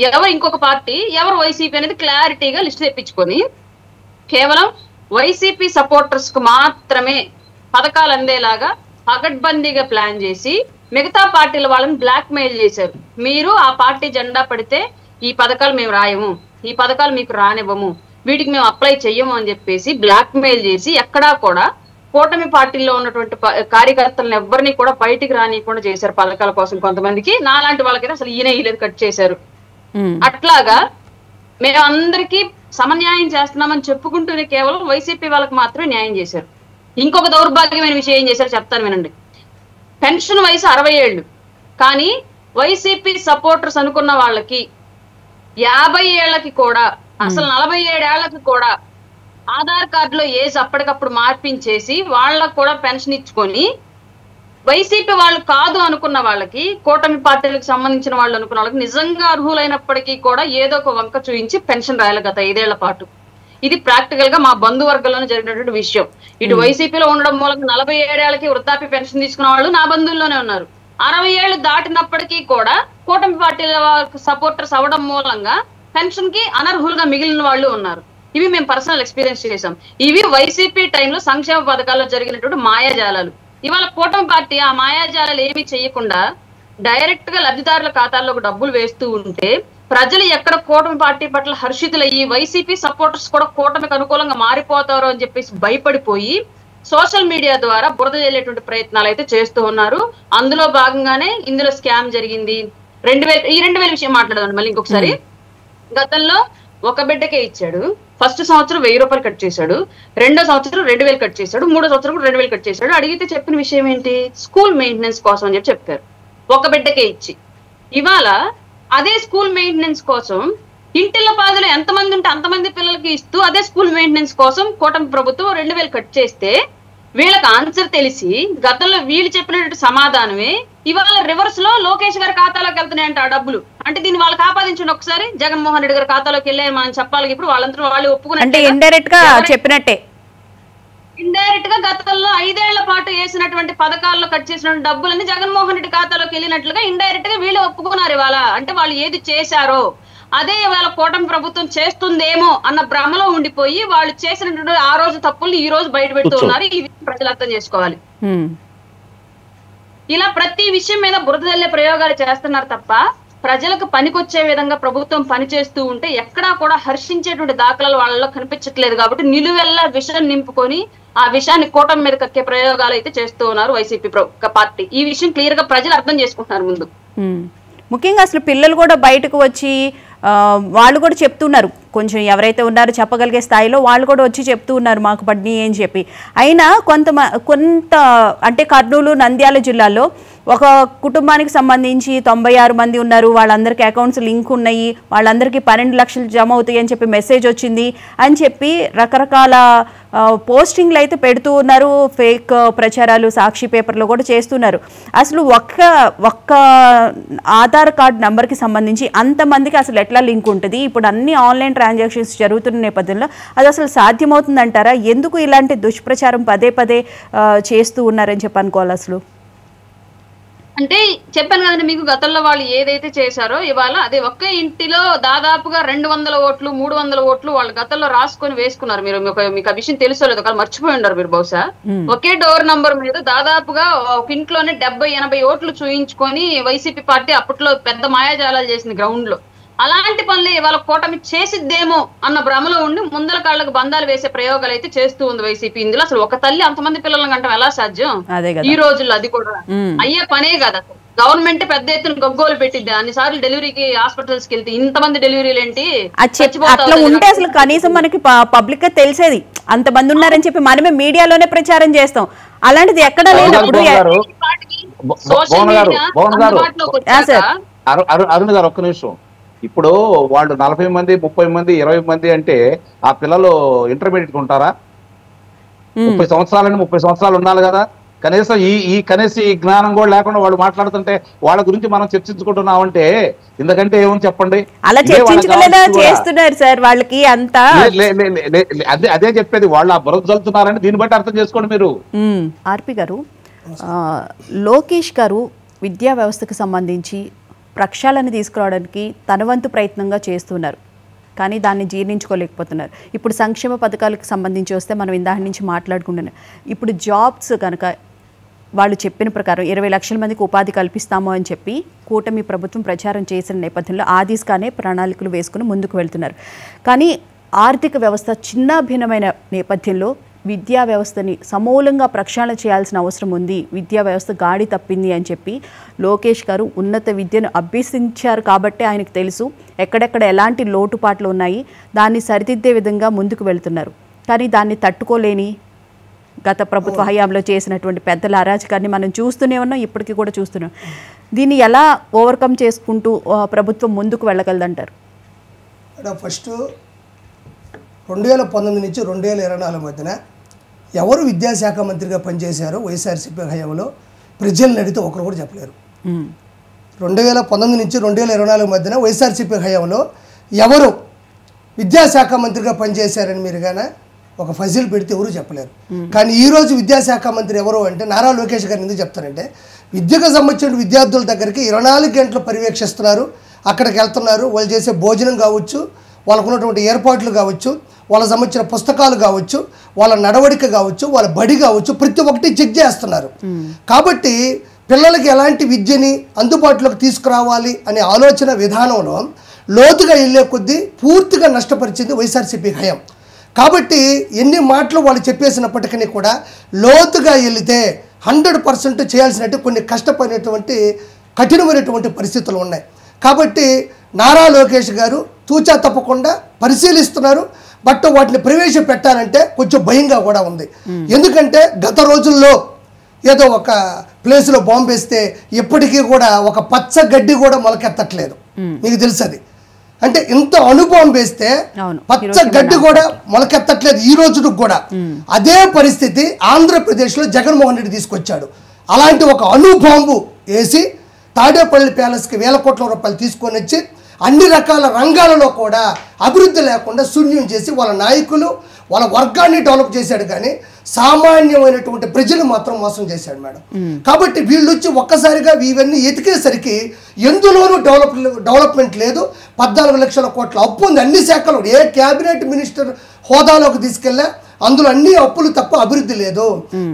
[SPEAKER 4] ఎవరు ఇంకొక పార్టీ, ఎవరు వైసీపీ అనేది క్లారిటీగా లిస్ట్ తెప్పించుకొని కేవలం వైసీపీ సపోర్టర్స్ కు మాత్రమే పథకాలు అందేలాగా పకడ్బందీగా ప్లాన్ చేసి మిగతా పార్టీల వాళ్ళని బ్లాక్ మెయిల్ చేశారు. మీరు ఆ పార్టీ జెండా పడితే ఈ పథకాలు మేము రాయము, ఈ పథకాలు మీకు రానివ్వము, వీటికి మేము అప్లై చెయ్యము అని చెప్పేసి బ్లాక్ మెయిల్ చేసి ఎక్కడా కూడా కూటమి పార్టీల్లో ఉన్నటువంటి కార్యకర్తలను ఎవరిని కూడా బయటికి రానియకుండా చేశారు పథకాల కోసం. కొంతమందికి నాలాంటి వాళ్ళకైతే అసలు ఈయన కట్ చేశారు. అట్లాగా మేము అందరికీ సమన్యాయం చేస్తున్నామని చెప్పుకుంటూనే కేవలం వైసీపీ వాళ్ళకి మాత్రమే న్యాయం చేశారు. ఇంకొక దౌర్భాగ్యమైన విషయం ఏం చేశారు చెప్తాను వినండి. పెన్షన్ వయసు 60 ఏళ్ళు, కానీ వైసీపీ సపోర్టర్స్ అనుకున్న వాళ్ళకి 50 ఏళ్లకి కూడా అసలు 47 ఏళ్లకు కూడా ఆధార్ కార్డులో ఏజ్ అప్పటికప్పుడు మార్పించేసి వాళ్ళకు కూడా పెన్షన్ ఇచ్చుకొని వైసీపీ వాళ్ళు కాదు అనుకున్న వాళ్ళకి, కూటమి పార్టీలకు సంబంధించిన వాళ్ళు అనుకున్న వాళ్ళకి నిజంగా అర్హులైనప్పటికీ కూడా ఏదో ఒక వంక చూయించి పెన్షన్ రాయాలి గత 5 ఏళ్ల పాటు. ఇది ప్రాక్టికల్ గా మా బంధువర్గంలోనే జరిగినటువంటి విషయం. ఇటు వైసీపీలో ఉండడం మూలంగా 47 ఏళ్లకి వృద్ధాప్య పెన్షన్ తీసుకున్న వాళ్ళు నా బంధువుల్లోనే ఉన్నారు. 60 ఏళ్లు దాటినప్పటికీ కూడా కూటమి పార్టీల సపోర్టర్స్ అవడం మూలంగా పెన్షన్ కి అనర్హులుగా మిగిలిన వాళ్ళు ఉన్నారు. ఇవి మేము పర్సనల్ ఎక్స్పీరియన్స్ చేసాం. ఇవి వైసీపీ టైంలో సంక్షేమ పథకాల్లో జరిగినటువంటి మాయాజాలాలు. ఇవాళ కూటమి పార్టీ ఆ మాయాజాలాలు ఏమీ చేయకుండా డైరెక్ట్ గా లబ్ధిదారుల ఖాతాల్లోకి డబ్బులు వేస్తూ ఉంటే ప్రజలు ఎక్కడ కూటమి పార్టీ పట్ల హర్షితులయ్యి వైసీపీ సపోర్టర్స్ కూడా కూటమికి అనుకూలంగా మారిపోతారు అని చెప్పేసి భయపడిపోయి సోషల్ మీడియా ద్వారా బురద జల్లేటువంటి ప్రయత్నాలు అయితే చేస్తూ ఉన్నారు. అందులో భాగంగానే ఇందులో స్కామ్ జరిగింది. 2000 విషయం మాట్లాడదాం మళ్ళీ ఇంకొకసారి. గతంలో ఒక బిడ్డకే ఇచ్చాడు. ఫస్ట్ సంవత్సరం 1000 రూపాయలు కట్ చేశాడు, రెండో సంవత్సరం 2000 కట్ చేశాడు, మూడో సంవత్సరం 2000 కట్ చేశాడు. అడిగితే చెప్పిన విషయం ఏంటి? స్కూల్ మెయింటెనెన్స్ కోసం అని చెప్పారు. ఒక బిడ్డకే ఇచ్చి ఇవాళ అదే స్కూల్ మెయింటెనెన్స్ కోసం ఇంటిల్ల పాదులు ఎంతమంది ఉంటే అంతమంది పిల్లలకి ఇస్తూ అదే స్కూల్ మెయింటెనెన్స్ కోసం కూటమి ప్రభుత్వం 2000 కట్ చేస్తే వీళ్ళకి ఆన్సర్ తెలిసి గతంలో వీళ్ళు చెప్పినట్టు సమాధానమే ఇవాళ రివర్స్ లో లోకేష్ గారి ఖాతాలోకి వెళ్తున్నాయంట ఆ డబ్బులు. అంటే దీన్ని వాళ్ళకి ఆపాదించండి ఒకసారి. జగన్మోహన్ రెడ్డి గారి ఖాతాలోకి వెళ్ళాయని మనం చెప్పాలి. ఇప్పుడు వాళ్ళంతా వాళ్ళు ఒప్పుకున్నట్టే
[SPEAKER 1] ఇండైరెక్ట్ గా చెప్పినట్టే.
[SPEAKER 4] ఇండైరెక్ట్ గా గతంలో 5 ఏళ్ల పాటు వేసినటువంటి పథకాల్లో కట్ చేసిన డబ్బులన్నీ జగన్మోహన్ రెడ్డి ఖాతాలోకి వెళ్ళినట్లుగా ఇండైరెక్ట్ గా వీళ్ళు ఒప్పుకున్నారు ఇవాళ. అంటే వాళ్ళు ఏది చేశారో అదే ఇవాళ కూటమి ప్రభుత్వం చేస్తుందేమో అన్న భ్రమలో ఉండిపోయి వాళ్ళు చేసినటువంటి ఆ రోజు తప్పుల్ని ఈ రోజు బయట పెడుతూ ఉన్నారు. ఈ విషయం ప్రజలు అర్థం చేసుకోవాలి. ఇలా ప్రతి విషయం మీద బురద జల్లే ప్రయోగాలు చేస్తున్నారు తప్ప ప్రజలకు పనికొచ్చే విధంగా ప్రభుత్వం పనిచేస్తూ ఉంటే ఎక్కడా కూడా హర్షించేటువంటి దాఖలాలు వాళ్ళలో కనిపించట్లేదు. కాబట్టి నిలువెల్లా విషయం నింపుకొని ఆ విషయాన్ని కూటమి మీద కక్కే ప్రయోగాలు అయితే చేస్తూ ఉన్నారు వైసీపీ పార్టీ. ఈ విషయం క్లియర్ గా ప్రజలు అర్థం చేసుకుంటున్నారు ముందు.
[SPEAKER 1] ముఖ్యంగా అసలు పిల్లలు కూడా బయటకు వచ్చి వాళ్ళు కూడా చెప్తున్నారు, కొంచెం ఎవరైతే ఉన్నారో చెప్పగలిగే స్థాయిలో వాళ్ళు కూడా వచ్చి చెప్తూ ఉన్నారు మాకు పడినాయి అని చెప్పి. అయినా కొంత అంటే కర్నూలు, నంద్యాల జిల్లాలో ఒక కుటుంబానికి సంబంధించి 96 మంది ఉన్నారు, వాళ్ళందరికీ అకౌంట్స్ లింక్ ఉన్నాయి, వాళ్ళందరికీ 12 లక్షలు జమ అవుతాయి అని చెప్పి మెసేజ్ వచ్చింది అని చెప్పి రకరకాల పోస్టింగ్లు అయితే పెడుతూ ఉన్నారు. ఫేక్ ప్రచారాలు సాక్షి పేపర్లో కూడా చేస్తున్నారు. అసలు ఒక్క ఆధార్ కార్డ్ నెంబర్కి సంబంధించి అంతమందికి అసలు ఎట్లా లింక్ ఉంటుంది? ఇప్పుడు అన్ని ఆన్లైన్ ట్రాన్సాక్షన్స్ జరుగుతున్న నేపథ్యంలో అది అసలు సాధ్యమవుతుందంటారా? ఎందుకు ఇలాంటి దుష్ప్రచారం పదే పదే చేస్తూ ఉన్నారని చెప్పి అనుకోవాలి అసలు?
[SPEAKER 4] అంటే చెప్పాను కదండి మీకు, గతంలో వాళ్ళు ఏదైతే చేశారో ఇవాళ అదే ఒక్క ఇంటిలో దాదాపుగా 200 ఓట్లు 300 ఓట్లు వాళ్ళు గతంలో రాసుకొని వేసుకున్నారు. మీకు ఆ విషయం తెలుసో లేదు, ఒకవేళ మర్చిపోయి ఉన్నారు మీరు బహుశా. ఒకే డోర్ నంబర్ మీద దాదాపుగా ఒక ఇంట్లోనే 70-80 ఓట్లు చూయించుకొని వైసీపీ పార్టీ అప్పట్లో పెద్ద మాయాజాలాలు చేసింది గ్రౌండ్ లో. అలాంటి పనులు ఇవాళ కూటమి చేసిద్దేమో అన్న భ్రమలో ఉండి ముందల కాళ్ళకు బంధాలు వేసే ప్రయోగాలు అయితే చేస్తూ ఉంది వైసీపీ. ఇందులో అసలు ఒక తల్లి అంతమంది పిల్లలను కంటే ఎలా సాధ్యం ఈ రోజుల్లో? అది కూడా అయ్యే పనే కదా. గవర్నమెంట్ పెద్ద ఎత్తున గగ్గోలు పెట్టిద్ది. అన్నిసార్లు డెలివరీకి హాస్పిటల్స్ కి వెళ్తే ఇంతమంది డెలివరీలు ఏంటి?
[SPEAKER 1] అట్లా ఉంటే అసలు కనీసం మనకి పబ్లిక్ గా తెలిసేది అంతమంది ఉన్నారని చెప్పి మనమే మీడియాలోనే ప్రచారం చేస్తాం. అలాంటిది ఎక్కడా లేనప్పుడు
[SPEAKER 3] అరుణ్ గారు ఒక్క నిమిషం. ఇప్పుడు వాళ్ళు 40 మంది 30 మంది 20 మంది అంటే ఆ పిల్లలు ఇంటర్మీడియట్ ఉంటారా? 30 సంవత్సరాలని 30 సంవత్సరాలు ఉండాలి కదా. కనీసం ఈ జ్ఞానం కూడా లేకుండా వాళ్ళు మాట్లాడుతుంటే వాళ్ళ గురించి మనం చర్చించుకుంటున్నామంటే ఎందుకంటే ఏమని చెప్పండి?
[SPEAKER 1] అలా చేస్తున్నారు సార్ వాళ్ళకి అంతా.
[SPEAKER 3] అదే చెప్పేది, వాళ్ళు ఆ బురద చల్లుతున్నారని దీన్ని బట్టి అర్థం చేసుకోండి మీరు.
[SPEAKER 1] ఆర్పి గారు, లోకేష్ గారు విద్యా వ్యవస్థకు సంబంధించి ప్రక్షాళన తీసుకురావడానికి తన వంతు ప్రయత్నంగా చేస్తున్నారు, కానీ దాన్ని జీర్ణించుకోలేకపోతున్నారు. ఇప్పుడు సంక్షేమ పథకాలకు సంబంధించి వస్తే మనం ఇందాక నుంచి మాట్లాడుకుంటున్నాం. ఇప్పుడు జాబ్స్ కనుక వాళ్ళు చెప్పిన ప్రకారం 20 లక్షల మందికి ఉపాధి కల్పిస్తాము అని చెప్పి కూటమి ప్రభుత్వం ప్రచారం చేసిన నేపథ్యంలో ఆ దిశగానే ప్రణాళికలు వేసుకుని ముందుకు వెళ్తున్నారు. కానీ ఆర్థిక వ్యవస్థ చిన్నాభిన్నమైన నేపథ్యంలో విద్యా వ్యవస్థని సమూలంగా ప్రక్షాళన చేయాల్సిన అవసరం ఉంది, విద్యా వ్యవస్థ గాడి తప్పింది అని చెప్పి లోకేష్ గారు ఉన్నత విద్యను అభ్యసించారు కాబట్టి ఆయనకు తెలుసు ఎక్కడెక్కడ ఎలాంటి లోటుపాట్లు ఉన్నాయి, దాన్ని సరిదిద్దే విధంగా ముందుకు వెళ్తున్నారు. కానీ దాన్ని తట్టుకోలేని గత ప్రభుత్వ హయాంలో చేసినటువంటి పెద్దల అరాచకాన్ని మనం చూస్తూనే ఉన్నాం, ఇప్పటికీ కూడా చూస్తున్నాం. దీన్ని ఎలా ఓవర్కమ్ చేసుకుంటూ ప్రభుత్వం ముందుకు వెళ్ళగలదంటారు?
[SPEAKER 2] ఫస్ట్ 2019 నుంచి 2024 మధ్యన ఎవరు విద్యాశాఖ మంత్రిగా పనిచేశారో వైఎస్ఆర్సీపీ హయాంలో ప్రజలను అడిగితే ఒకరు కూడా చెప్పలేరు. 2019 నుంచి 2024 మధ్యన వైఎస్ఆర్సీపీ హయాంలో ఎవరు విద్యాశాఖ మంత్రిగా పనిచేశారని మీరు కానీ ఒక ఫజిల్ పెడితే ఎవరు చెప్పలేరు. కానీ ఈరోజు విద్యాశాఖ మంత్రి ఎవరు అంటే నారా లోకేష్ గారిని ఎందుకు చెప్తారంటే విద్యకు సంబంధించిన విద్యార్థుల దగ్గరికి 24 గంటలు పర్యవేక్షిస్తున్నారు, అక్కడికి వెళ్తున్నారు. వాళ్ళు చేసే భోజనం కావచ్చు, వాళ్ళకు ఉన్నటువంటి ఏర్పాట్లు కావచ్చు, వాళ్ళకి సంబంధించిన పుస్తకాలు కావచ్చు, వాళ్ళ నడవడిక కావచ్చు, వాళ్ళ బడి కావచ్చు, ప్రతి ఒక్కటి చెక్ చేస్తున్నారు. కాబట్టి పిల్లలకి ఎలాంటి విద్యని అందుబాటులోకి తీసుకురావాలి అనే ఆలోచన విధానంలో లోతుగా వెళ్ళే కొద్దీ పూర్తిగా నష్టపరిచింది వైఎస్ఆర్సీపీ హయాం. కాబట్టి ఎన్ని మాటలు వాళ్ళు చెప్పేసినప్పటికీ కూడా లోతుగా వెళితే 100% చేయాల్సినట్టు కొన్ని కష్టపడినటువంటి కఠినమైనటువంటి పరిస్థితులు ఉన్నాయి. కాబట్టి నారా లోకేష్ గారు తూచా తప్పకుండా పరిశీలిస్తున్నారు. బట్ వాటిని ప్రవేశపెట్టాలంటే కొంచెం భయంగా కూడా ఉంది. ఎందుకంటే గత రోజుల్లో ఏదో ఒక ప్లేస్లో బాంబు వేస్తే ఇప్పటికీ కూడా ఒక పచ్చ గడ్డి కూడా మొలకెత్తట్లేదు. మీకు తెలుసు అది. అంటే ఇంత అణుబాంబు వేస్తే పచ్చ గడ్డి కూడా మొలకెత్తట్లేదు ఈ రోజుకు కూడా. అదే పరిస్థితి ఆంధ్రప్రదేశ్లో జగన్మోహన్ రెడ్డి తీసుకొచ్చాడు. అలాంటి ఒక అణుబాంబు వేసి తాడేపల్లి ప్యాలెస్కి 1000 కోట్ల రూపాయలు తీసుకొని వచ్చి అన్ని రకాల రంగాలలో కూడా అభివృద్ధి లేకుండా శూన్యం చేసి వాళ్ళ నాయకులు వాళ్ళ వర్గాన్ని డెవలప్ చేశాడు, కానీ సామాన్యమైనటువంటి ప్రజలు మాత్రం మోసం చేశాడు మేడం. కాబట్టి వీళ్ళు వచ్చి ఒక్కసారిగా ఇవన్నీ ఎతికేసరికి ఎందులోనూ డెవలప్మెంట్ లేదు. 14 లక్షల కోట్ల అప్పు ఉంది అన్ని శాఖలు. ఏ క్యాబినెట్ మినిస్టర్ హోదాలోకి తీసుకెళ్ళా అందులో అన్ని అప్పులు తప్ప అభివృద్ధి లేదు.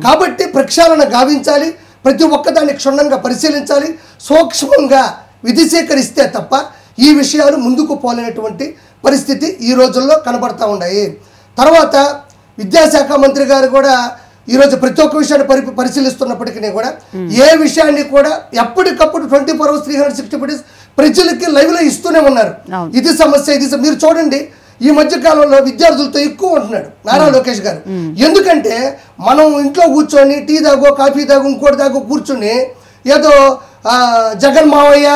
[SPEAKER 2] కాబట్టి ప్రక్షాళన గావించాలి, ప్రతి ఒక్కదాన్ని క్షుణ్ణంగా పరిశీలించాలి, సూక్ష్మంగా విధి సేకరిస్తే తప్ప ఈ విషయాలు ముందుకు పోలేనటువంటి పరిస్థితి ఈ రోజుల్లో కనబడతా ఉన్నాయి. తర్వాత విద్యాశాఖ మంత్రి గారు కూడా ఈరోజు ప్రతి ఒక్క విషయాన్ని పరిశీలిస్తున్నప్పటికీ కూడా ఏ విషయాన్ని కూడా ఎప్పటికప్పుడు 24 hours 365 days ప్రజలకి లైవ్లో ఇస్తూనే ఉన్నారు. ఇది సమస్య, ఇది మీరు చూడండి. ఈ మధ్య కాలంలో విద్యార్థులతో ఎక్కువ ఉంటున్నాడు నారా లోకేష్ గారు. ఎందుకంటే మనం ఇంట్లో కూర్చొని టీ తాగో కాఫీ తాగో ఇంకోటి తాగో కూర్చొని ఏదో జగన్ మావయ్య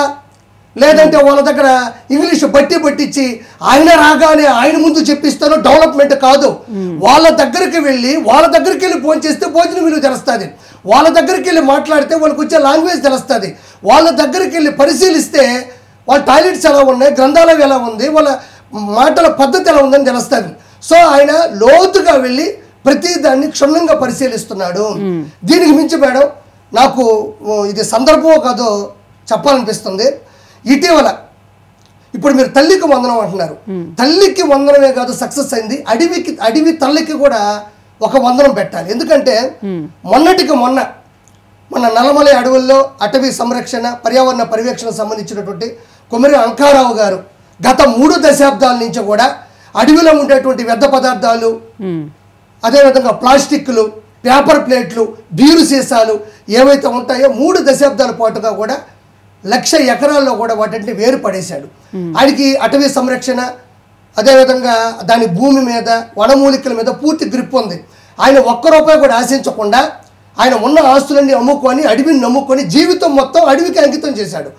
[SPEAKER 2] లేదంటే వాళ్ళ దగ్గర ఇంగ్లీష్ పట్టించి ఆయన రాగానే ఆయన ముందు చెప్పిస్తాను డెవలప్మెంట్ కాదు. వాళ్ళ దగ్గరికి వెళ్ళి ఫోన్ చేస్తే భోజనం విలువ తెలుస్తుంది. వాళ్ళ దగ్గరికి వెళ్ళి మాట్లాడితే వాళ్ళకి వచ్చే లాంగ్వేజ్ తెలుస్తుంది. వాళ్ళ దగ్గరికి వెళ్ళి పరిశీలిస్తే వాళ్ళ టాయిలెట్స్ ఎలా ఉన్నాయి, గ్రంథాలయం ఎలా ఉంది, వాళ్ళ మాటల పద్ధతి ఎలా ఉందని తెలుస్తుంది. సో ఆయన లోతుగా వెళ్ళి ప్రతి దాన్ని క్షుణ్ణంగా పరిశీలిస్తున్నాడు. దీనికి మించి మేడం నాకు ఇది సందర్భమో కాదో చెప్పాలనిపిస్తుంది. ఇటీవల ఇప్పుడు మీరు తల్లికి వందనం అంటున్నారు. తల్లికి వందనమే కాదు సక్సెస్ అయింది, అడవి తల్లికి కూడా ఒక వందనం పెట్టాలి. ఎందుకంటే మొన్న నల్లమలై అడవుల్లో అటవీ సంరక్షణ పర్యావరణ పర్యవేక్షణ సంబంధించినటువంటి కొమరి అంకారావు గారు గత 3 దశాబ్దాల నుంచి కూడా అడవిలో ఉండేటువంటి వ్యర్థ పదార్థాలు, అదేవిధంగా ప్లాస్టిక్లు, పేపర్ ప్లేట్లు, బీరు సీసాలు ఏవైతే ఉంటాయో 3 దశాబ్దాల పాటుగా కూడా 1,00,000 ఎకరాల్లో కూడా వాటిని వేరు పడేశాడు. ఆయనకి అటవీ సంరక్షణ అదేవిధంగా దాని భూమి మీద వనమూలికల మీద పూర్తి గ్రిప్ ఉంది. ఆయన ₹1 కూడా ఆశించకుండా ఆయన ఉన్న ఆస్తులన్నీ అమ్ముకొని అడవిని నమ్ముకొని జీవితం మొత్తం అడవికి అంకితం చేశాడు.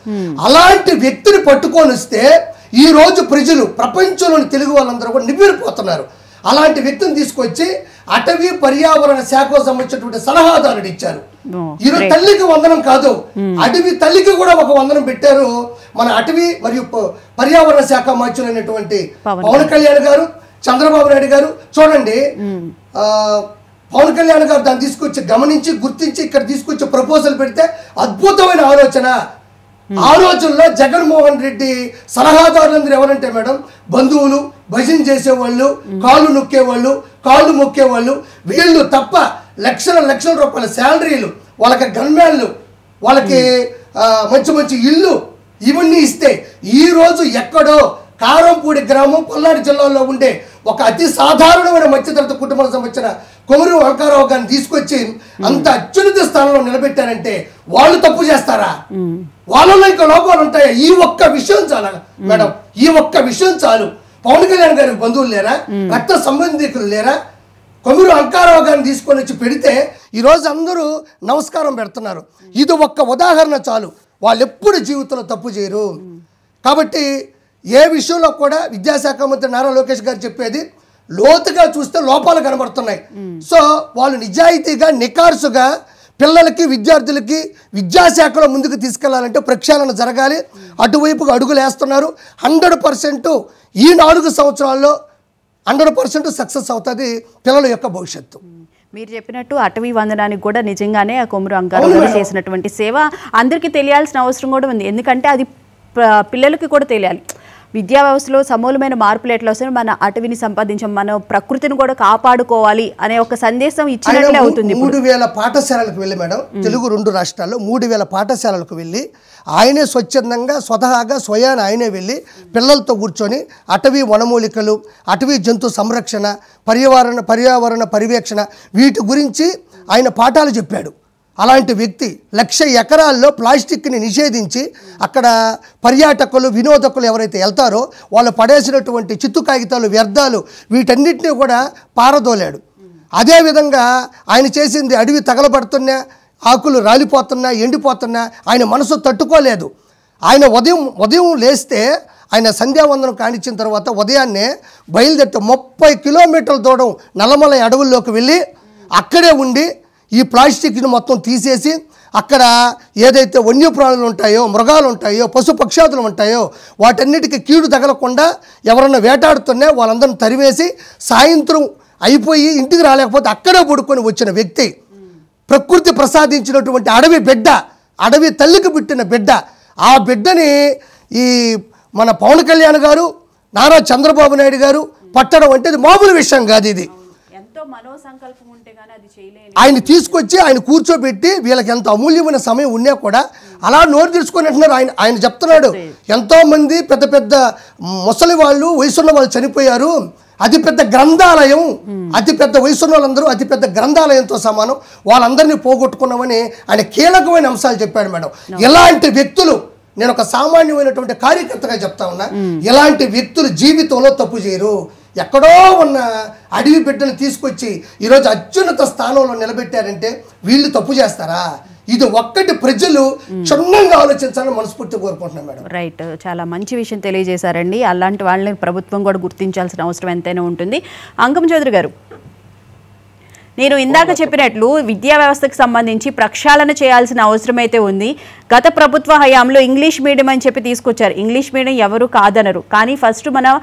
[SPEAKER 2] అలాంటి వ్యక్తిని పట్టుకొని వస్తే ఈ రోజు ప్రజలు ప్రపంచంలోని తెలుగు వాళ్ళందరూ కూడా నివ్వెరపోతున్నారు. అలాంటి వ్యక్తిని తీసుకొచ్చి అటవీ పర్యావరణ శాఖకు సంబంధించినటువంటి సలహాదారుడు ఇచ్చారు. ఈరోజు తల్లికి వందనం కాదు, అటవీ తల్లికి కూడా ఒక వందనం పెట్టారు మన అటవీ మరియు పర్యావరణ శాఖ మంత్రులైనటువంటి పవన్ కళ్యాణ్ గారు, చంద్రబాబు నాయుడు గారు. చూడండి, పవన్ కళ్యాణ్ గారు దాన్ని తీసుకొచ్చి గమనించి గుర్తించి ఇక్కడ తీసుకొచ్చి ప్రపోజల్ పెడితే అద్భుతమైన ఆలోచన. ఆ రోజుల్లో జగన్మోహన్ రెడ్డి సలహాదారులందరూ ఎవరంటే మేడం బంధువులు, భజన చేసేవాళ్ళు, కాళ్ళు నొక్కేవాళ్ళు, కాళ్ళు మొక్కేవాళ్ళు. వీళ్ళు తప్ప లక్షల రూపాయల శాలరీలు, వాళ్ళకి గన్మ్యాన్లు, వాళ్ళకి మంచి ఇల్లు ఇవన్నీ ఇస్తే ఈరోజు ఎక్కడో కారంపూడి గ్రామం పల్నాడు జిల్లాలో ఉండే ఒక అతి సాధారణమైన మధ్యతరగతి కుటుంబాలకు సంబంధించిన కొమరు అంకారావు గారిని తీసుకొచ్చి అంత అత్యున్నత స్థానంలో నిలబెట్టారంటే వాళ్ళు తప్పు చేస్తారా? వాళ్ళలో ఇంకా లోపాలు ఉంటాయా? ఈ ఒక్క విషయం చాలు మేడం, ఈ ఒక్క విషయం చాలు. పవన్ కళ్యాణ్ గారికి బంధువులు లేరా, రక్త సంబంధికులు లేరా? కొమరు అంకారావు గారిని తీసుకొని వచ్చి పెడితే ఈరోజు అందరూ నమస్కారం పెడుతున్నారు. ఇది ఒక్క ఉదాహరణ చాలు. వాళ్ళు ఎప్పుడు జీవితంలో తప్పు చేయరు. కాబట్టి ఏ విషయంలో కూడా విద్యాశాఖ మంత్రి నారా లోకేష్ గారు చెప్పేది లోతుగా చూస్తే లోపాలు కనబడుతున్నాయి. సో వాళ్ళు నిజాయితీగా నికార్సుగా పిల్లలకి విద్యార్థులకి విద్యాశాఖలో ముందుకు తీసుకెళ్లాలంటే ప్రక్షాళన జరగాలి. అటువైపుగా అడుగులు వేస్తున్నారు. 100% ఈ 4 సంవత్సరాల్లో 100% సక్సెస్ అవుతుంది పిల్లల యొక్క భవిష్యత్తు.
[SPEAKER 1] మీరు చెప్పినట్టు అటవీ వందనానికి కూడా నిజంగానే ఆ కొమురు అంగారావు గారు చేసినటువంటి సేవ అందరికీ తెలియాల్సిన అవసరం కూడా ఉంది. ఎందుకంటే అది పిల్లలకి కూడా తెలియాలి. విద్యా వ్యవస్థలో సమూలమైన మార్పులు ఎట్లా వస్తాయి, మన అటవీని సంపాదించాం, మన ప్రకృతిని కూడా కాపాడుకోవాలి అనే ఒక సందేశం ఇచ్చినట్లే అవుతుంది.
[SPEAKER 2] 3000 పాఠశాలలకు వెళ్ళి మేడం, తెలుగు 2 రాష్ట్రాల్లో 3000 పాఠశాలలకు వెళ్ళి ఆయనే స్వచ్ఛందంగా స్వతహాగా స్వయాన ఆయనే వెళ్ళి పిల్లలతో కూర్చొని అటవీ వనమూలికలు, అటవీ జంతు సంరక్షణ, పర్యావరణ పర్యవేక్షణ వీటి గురించి ఆయన పాఠాలు చెప్పాడు. అలాంటి వ్యక్తి 1,00,000 ఎకరాల్లో ప్లాస్టిక్ని నిషేధించి అక్కడ పర్యాటకులు వినోదకులు ఎవరైతే వెళ్తారో వాళ్ళు పడేసినటువంటి చిత్తు కాగితాలు వ్యర్థాలు వీటన్నిటిని కూడా పారదోలాడు. అదేవిధంగా ఆయన చేసింది అడవి తగలబడుతున్నా, ఆకులు రాలిపోతున్నా, ఎండిపోతున్నా ఆయన మనసు తట్టుకోలేదు. ఆయన ఉదయం లేస్తే ఆయన సంధ్యావందనం కానిచ్చిన తర్వాత ఉదయాన్నే బయలుదేరితే 30 కిలోమీటర్ల దూరం నల్లమల అడవుల్లోకి వెళ్ళి అక్కడే ఉండి ఈ ప్లాస్టిక్ని మొత్తం తీసేసి అక్కడ ఏదైతే వన్యప్రాణులు ఉంటాయో, మృగాలు ఉంటాయో, పశుపక్షాదులు ఉంటాయో వాటన్నిటికీ కీడు తగలకుండా ఎవరన్నా వేటాడుతున్నా వాళ్ళందరిని తరివేసి సాయంత్రం అయిపోయి ఇంటికి రాలేకపోతే అక్కడే పడుకొని వచ్చిన వ్యక్తి, ప్రకృతి ప్రసాదించినటువంటి అడవి బిడ్డ, అడవి తల్లికి పుట్టిన బిడ్డ. ఆ బిడ్డని ఈ మన పవన్ కళ్యాణ్ గారు, నారా చంద్రబాబు నాయుడు గారు పట్టడం అంటే ఇది మామూలు విషయం కాదు. ఇది ఆయన తీసుకొచ్చి ఆయన కూర్చోబెట్టి వీళ్ళకి ఎంత అమూల్యమైన సమయం ఉన్నా కూడా అలా నోరు తెరుచుకొని అంటున్నారు. ఆయన చెప్తున్నాడు, ఎంతోమంది పెద్ద పెద్ద ముసలి వాళ్ళు, వయసున్న వాళ్ళు చనిపోయారు, అతిపెద్ద గ్రంథాలయం, అతిపెద్ద వయసున్న వాళ్ళందరూ అతిపెద్ద గ్రంథాలయంతో సమానం, వాళ్ళందరినీ పోగొట్టుకున్నామని ఆయన కీలకమైన అంశాలు చెప్పాడు మేడం. ఇలాంటి వ్యక్తులు, నేను ఒక సామాన్యమైనటువంటి కార్యకర్తగా చెప్తా ఉన్నా, ఇలాంటి వ్యక్తులు జీవితంలో తప్పు చేయరు. ఎక్కడో ఉన్న అడవి బిడ్డను తీసుకొచ్చి ఈరోజు అత్యున్నత స్థానంలో నిలబెట్టారంటే వీళ్ళు తప్పు చేస్తారా? ఇది ఒక్కటి ప్రజలు క్షుణ్ణంగా ఆలోచించాలని మనస్ఫూర్తిగా కోరుకుంటున్నాం మేడం.
[SPEAKER 1] రైట్, చాలా మంచి విషయం తెలియజేశారండి. అలాంటి వాళ్ళని ప్రభుత్వం కూడా గుర్తించాల్సిన అవసరం ఎంతైనా ఉంటుంది. అంకం చౌదరి గారు, నేను ఇందాక చెప్పినట్లు విద్యా వ్యవస్థకు సంబంధించి ప్రక్షాళన చేయాల్సిన అవసరం అయితే ఉంది. గత ప్రభుత్వ హయాంలో ఇంగ్లీష్ మీడియం అని చెప్పి తీసుకొచ్చారు. ఇంగ్లీష్ మీడియం ఎవరు కాదనరు, కానీ ఫస్ట్ మన